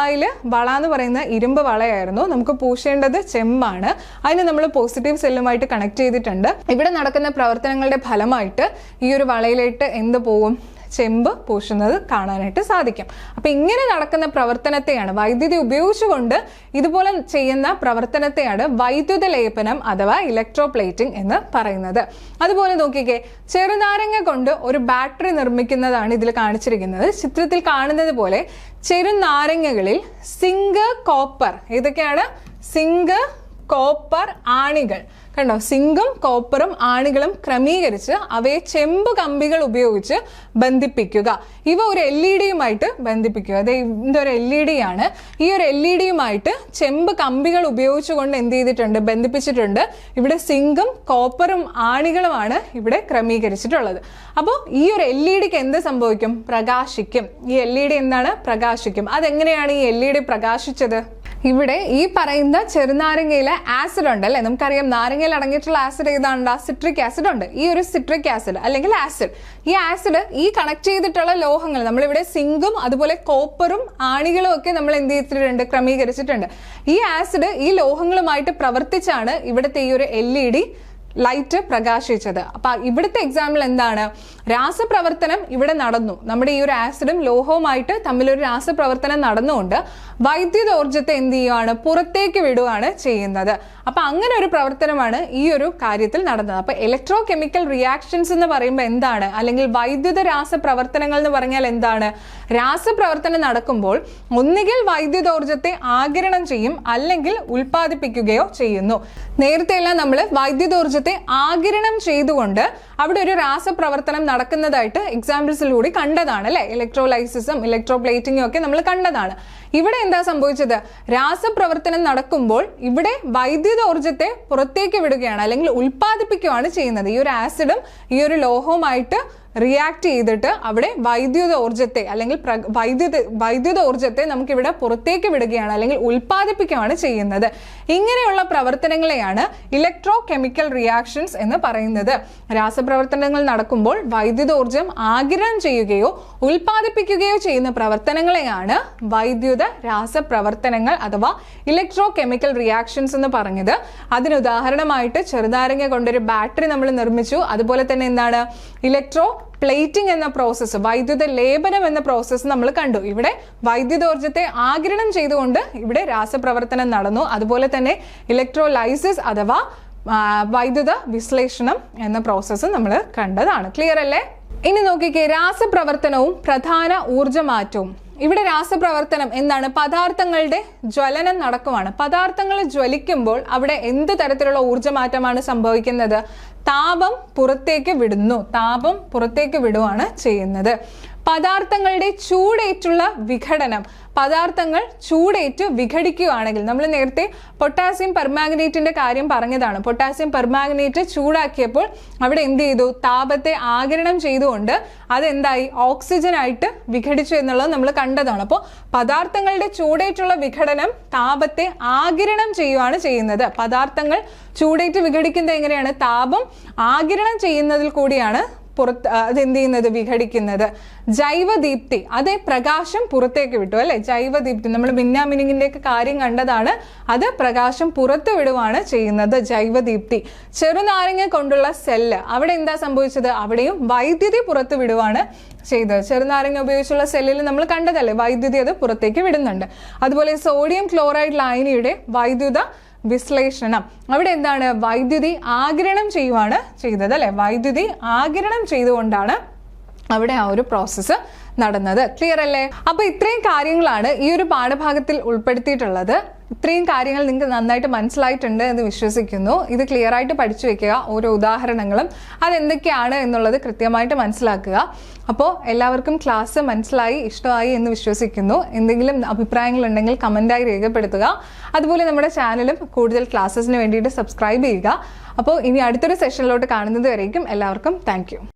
എന്ന് പറയുന്ന ഇരുമ്പ് വളയായിരുന്നു. നമുക്ക് പൂശേണ്ടത് ചെമ്പാണ്. അതിന് നമ്മൾ പോസിറ്റീവ് സെല്ലുമായിട്ട് കണക്ട് ചെയ്തിട്ടുണ്ട്. ഇവിടെ നടക്കുന്ന പ്രവർത്തനങ്ങളുടെ ഫലമായിട്ട് ഈ ഒരു വളയിലേക്ക് എന്ത് പോകും? ചെമ്പ് പൂശുന്നത് കാണാനായിട്ട് സാധിക്കും. അപ്പൊ ഇങ്ങനെ നടക്കുന്ന പ്രവർത്തനത്തെയാണ്, വൈദ്യുതി ഉപയോഗിച്ചുകൊണ്ട് ഇതുപോലെ ചെയ്യുന്ന പ്രവർത്തനത്തെയാണ് വൈദ്യുത ലേപനം അഥവാ ഇലക്ട്രോപ്ലേറ്റിംഗ് എന്ന് പറയുന്നത്. അതുപോലെ നോക്കിക്കേ, ചെറുനാരങ്ങ കൊണ്ട് ഒരു ബാറ്ററി നിർമ്മിക്കുന്നതാണ് ഇതിൽ കാണിച്ചിരിക്കുന്നത്. ചിത്രത്തിൽ കാണുന്നത് പോലെ ചെറുനാരങ്ങകളിൽ സിങ്ക്, കോപ്പർ, ഏതൊക്കെയാണ്? സിങ്ക്, കോപ്പർ ആണികൾ. കണ്ടോ, സിങ്കും കോപ്പറും ആണികളും ക്രമീകരിച്ച് അവയെ ചെമ്പ് കമ്പികൾ ഉപയോഗിച്ച് ബന്ധിപ്പിക്കുക. ഇവ ഒരു LED-യുമായിട്ട് ബന്ധിപ്പിക്കുക. അതെ, ഇതിൻ്റെ ഒരു LED ആണ്. ഈ ഒരു LED-യുമായിട്ട് ചെമ്പ് കമ്പികൾ ഉപയോഗിച്ചുകൊണ്ട് എന്ത് ചെയ്തിട്ടുണ്ട്, ബന്ധിപ്പിച്ചിട്ടുണ്ട്. ഇവിടെ സിങ്കും കോപ്പറും ആണികളുമാണ് ഇവിടെ ക്രമീകരിച്ചിട്ടുള്ളത്. അപ്പോൾ ഈ ഒരു LED-ക്ക് എന്ത് സംഭവിക്കും, പ്രകാശിക്കും. ഈ LED എന്താണ്, പ്രകാശിക്കും. അതെങ്ങനെയാണ് ഈ LED പ്രകാശിച്ചത്? ഇവിടെ ഈ പറയുന്ന ചെറുനാരങ്ങയിലെ ആസിഡ് ഉണ്ട് അല്ലെ, നമുക്കറിയാം നാരങ്ങയിൽ അടങ്ങിയിട്ടുള്ള ആസിഡ് ഏതാണ്, സിട്രിക് ആസിഡ് ഉണ്ട്. ഈ ഒരു സിട്രിക് ആസിഡ് അല്ലെങ്കിൽ ആസിഡ്, ഈ ആസിഡ് ഈ കണക്ട് ചെയ്തിട്ടുള്ള ലോഹങ്ങൾ, നമ്മളിവിടെ സിങ്കും അതുപോലെ കോപ്പറും ആണികളും ഒക്കെ നമ്മൾ എന്ത് ചെയ്തിട്ടുണ്ട്, ക്രമീകരിച്ചിട്ടുണ്ട്. ഈ ആസിഡ് ഈ ലോഹങ്ങളുമായിട്ട് പ്രവർത്തിച്ചാണ് ഇവിടുത്തെ ഈ ഒരു LED ലൈറ്റ് പ്രകാശിച്ചത്. അപ്പൊ ഇവിടുത്തെ എക്സാമ്പിൾ എന്താണ്, രാസപ്രവർത്തനം ഇവിടെ നടന്നു. നമ്മുടെ ഈ ഒരു ആസിഡും ലോഹവുമായിട്ട് തമ്മിലൊരു രാസപ്രവർത്തനം നടന്നുകൊണ്ട് വൈദ്യുതോർജ്ജത്തെ എന്ത് ചെയ്യുകയാണ്, പുറത്തേക്ക് വിടുകയാണ് ചെയ്യുന്നത്. അപ്പൊ അങ്ങനെ ഒരു പ്രവർത്തനമാണ് ഈ ഒരു കാര്യത്തിൽ നടന്നത്. അപ്പൊ ഇലക്ട്രോ കെമിക്കൽ റിയാക്ഷൻസ് എന്ന് പറയുമ്പോൾ എന്താണ്, അല്ലെങ്കിൽ വൈദ്യുത രാസപ്രവർത്തനങ്ങൾ എന്ന് പറഞ്ഞാൽ എന്താണ്, രാസപ്രവർത്തനം നടക്കുമ്പോൾ ഒന്നുകിൽ വൈദ്യുതോർജ്ജത്തെ ആഗിരണം ചെയ്യും അല്ലെങ്കിൽ ഉൽപ്പാദിപ്പിക്കുകയോ ചെയ്യുന്നു. നേരത്തെ എല്ലാം നമ്മൾ വൈദ്യുതോർജ്ജത്തെ ആഗിരണം ചെയ്തുകൊണ്ട് അവിടെ ഒരു രാസപ്രവർത്തനം നടക്കുന്നതായിട്ട് എക്സാമ്പിൾസിലൂടെ കണ്ടതാണ് അല്ലെ. ഇലക്ട്രോലൈസിസും ഇലക്ട്രോപ്ലേറ്റിംഗും ഒക്കെ നമ്മൾ കണ്ടതാണ്. ഇവിടെ എന്താ സംഭവിച്ചത്, രാസപ്രവർത്തനം നടക്കുമ്പോൾ ഇവിടെ വൈദ്യുതോർജ്ജത്തെ പുറത്തേക്ക് വിടുകയാണ് അല്ലെങ്കിൽ ഉൽപ്പാദിപ്പിക്കുകയാണ് ചെയ്യുന്നത്. ഈ ഒരു ആസിഡും ഈ ഒരു ലോഹവുമായിട്ട് റിയാക്ട് ചെയ്തിട്ട് അവിടെ വൈദ്യുതോർജ്ജത്തെ അല്ലെങ്കിൽ വൈദ്യുതോർജ്ജത്തെ നമുക്കിവിടെ പുറത്തേക്ക് വിടുകയാണ് അല്ലെങ്കിൽ ഉൽപ്പാദിപ്പിക്കുകയാണ് ചെയ്യുന്നത്. ഇങ്ങനെയുള്ള പ്രവർത്തനങ്ങളെയാണ് ഇലക്ട്രോ കെമിക്കൽ റിയാക്ഷൻസ് എന്ന് പറയുന്നത്. രാസപ്രവർത്തനങ്ങൾ നടക്കുമ്പോൾ വൈദ്യുതോർജ്ജം ആഗിരണം ചെയ്യുകയോ ഉൽപ്പാദിപ്പിക്കുകയോ ചെയ്യുന്ന പ്രവർത്തനങ്ങളെയാണ് വൈദ്യുത രാസപ്രവർത്തനങ്ങൾ അഥവാ ഇലക്ട്രോ കെമിക്കൽ റിയാക്ഷൻസ് എന്ന് പറഞ്ഞത്. അതിന് ഉദാഹരണമായിട്ട് ചെറുനാരങ്ങ കൊണ്ടൊരു ബാറ്ററി നമ്മൾ നിർമ്മിച്ചു. അതുപോലെ തന്നെ എന്താണ്, ഇലക്ട്രോ പ്ലേറ്റിംഗ് എന്ന പ്രോസസ്സ്, വൈദ്യുത ലേപനം എന്ന പ്രോസസ്സ് നമ്മൾ കണ്ടു. ഇവിടെ വൈദ്യുതോർജ്ജത്തെ ആഗിരണം ചെയ്തുകൊണ്ട് ഇവിടെ രാസപ്രവർത്തനം നടന്നു. അതുപോലെ തന്നെ ഇലക്ട്രോലൈസിസ് അഥവാ വൈദ്യുത വിശ്ലേഷണം എന്ന പ്രോസസ്സ് നമ്മൾ കണ്ടതാണ്. ക്ലിയർ അല്ലേ? ഇനി നോക്കിക്കേ, രാസപ്രവർത്തനവും പ്രധാന ഊർജ്ജമാറ്റവും. ഇവിടെ രാസപ്രവർത്തനം എന്താണ്, പദാർത്ഥങ്ങളുടെ ജ്വലനം നടക്കുവാണ്. പദാർത്ഥങ്ങൾ ജ്വലിക്കുമ്പോൾ അവിടെ എന്ത് തരത്തിലുള്ള ഊർജ്ജമാറ്റമാണ് സംഭവിക്കുന്നത്, താപം പുറത്തേക്ക് വിടുന്നു, താപം പുറത്തേക്ക് വിടുവാണ് ചെയ്യുന്നത്. പദാർത്ഥങ്ങളുടെ ചൂടേറ്റുള്ള വിഘടനം, പദാർത്ഥങ്ങൾ ചൂടേറ്റ് വിഘടിക്കുകയാണെങ്കിൽ, നമ്മൾ നേരത്തെ പൊട്ടാസ്യം പെർമാംഗനേറ്റിന്റെ കാര്യം പറഞ്ഞതാണ്. പൊട്ടാസ്യം പെർമാംഗനേറ്റ് ചൂടാക്കിയപ്പോൾ അവിടെ എന്ത് ചെയ്തു, താപത്തെ ആഗിരണം ചെയ്തുകൊണ്ട് അതെന്തായി, ഓക്സിജൻ ആയിട്ട് വിഘടിച്ചു എന്നുള്ളത് നമ്മൾ കണ്ടതാണ്. അപ്പോൾ പദാർത്ഥങ്ങളുടെ ചൂടേറ്റുള്ള വിഘടനം താപത്തെ ആഗിരണം ചെയ്യുകയാണ് ചെയ്യുന്നത്. പദാർത്ഥങ്ങൾ ചൂടേറ്റ് വിഘടിക്കുന്നത് എങ്ങനെയാണ്, താപം ആഗിരണം ചെയ്യുന്നതിൽ കൂടിയാണ് അതെന്ത് ചെയ്യുന്നത്, വിഘടിക്കുന്നത്. ജൈവദീപ്തി, അതെ, പ്രകാശം പുറത്തേക്ക് വിട്ടു അല്ലെ. ജൈവദീപ്തി നമ്മൾ മിന്നാമിനുങ്ങിന്റെ കാര്യം കണ്ടതാണ്. അത് പ്രകാശം പുറത്തു വിടുവാണ് ചെയ്യുന്നത്, ജൈവദീപ്തി. ചെറുനാരങ്ങ കൊണ്ടുള്ള സെല്ല്, അവിടെ എന്താ സംഭവിച്ചത്, അവിടെയും വൈദ്യുതി പുറത്തു വിടുവാണ് ചെയ്തത്. ചെറുനാരങ്ങ ഉപയോഗിച്ചുള്ള സെല്ലിൽ നമ്മൾ കണ്ടതല്ലേ, വൈദ്യുതി അത് പുറത്തേക്ക് വിടുന്നുണ്ട്. അതുപോലെ സോഡിയം ക്ലോറൈഡ് ലായനിയുടെ വൈദ്യുത വിശ്ലേഷണം, അവിടെ എന്താണ്, വൈദ്യുതി ആഗിരണം ചെയ്യുവാണ് ചെയ്തത് അല്ലെ. വൈദ്യുതി ആഗിരണം ചെയ്തുകൊണ്ടാണ് അവിടെ ആ ഒരു പ്രോസസ്സ് നടന്നത്. ക്ലിയർ അല്ലേ? അപ്പൊ ഇത്രയും കാര്യങ്ങളാണ് ഈ ഒരു പാഠഭാഗത്തിൽ ഉൾപ്പെടുത്തിയിട്ടുള്ളത്. ഇത്രയും കാര്യങ്ങൾ നിങ്ങൾക്ക് നന്നായിട്ട് മനസ്സിലായിട്ടുണ്ട് എന്ന് വിശ്വസിക്കുന്നു. ഇത് ക്ലിയർ ആയിട്ട് പഠിച്ചു വെക്കുക, ഓരോ ഉദാഹരണങ്ങളും അതെന്തൊക്കെയാണ് എന്നുള്ളത് കൃത്യമായിട്ട് മനസ്സിലാക്കുക. അപ്പോൾ എല്ലാവർക്കും ക്ലാസ് മനസ്സിലായി, ഇഷ്ടമായി എന്ന് വിശ്വസിക്കുന്നു. എന്തെങ്കിലും അഭിപ്രായങ്ങളുണ്ടെങ്കിൽ കമൻറ്റായി രേഖപ്പെടുത്തുക. അതുപോലെ നമ്മുടെ ചാനലും കൂടുതൽ ക്ലാസ്സസിന് വേണ്ടിയിട്ട് സബ്സ്ക്രൈബ് ചെയ്യുക. അപ്പോൾ ഇനി അടുത്തൊരു സെഷനിലോട്ട് കാണുന്നത് വരേക്കും എല്ലാവർക്കും താങ്ക് യു.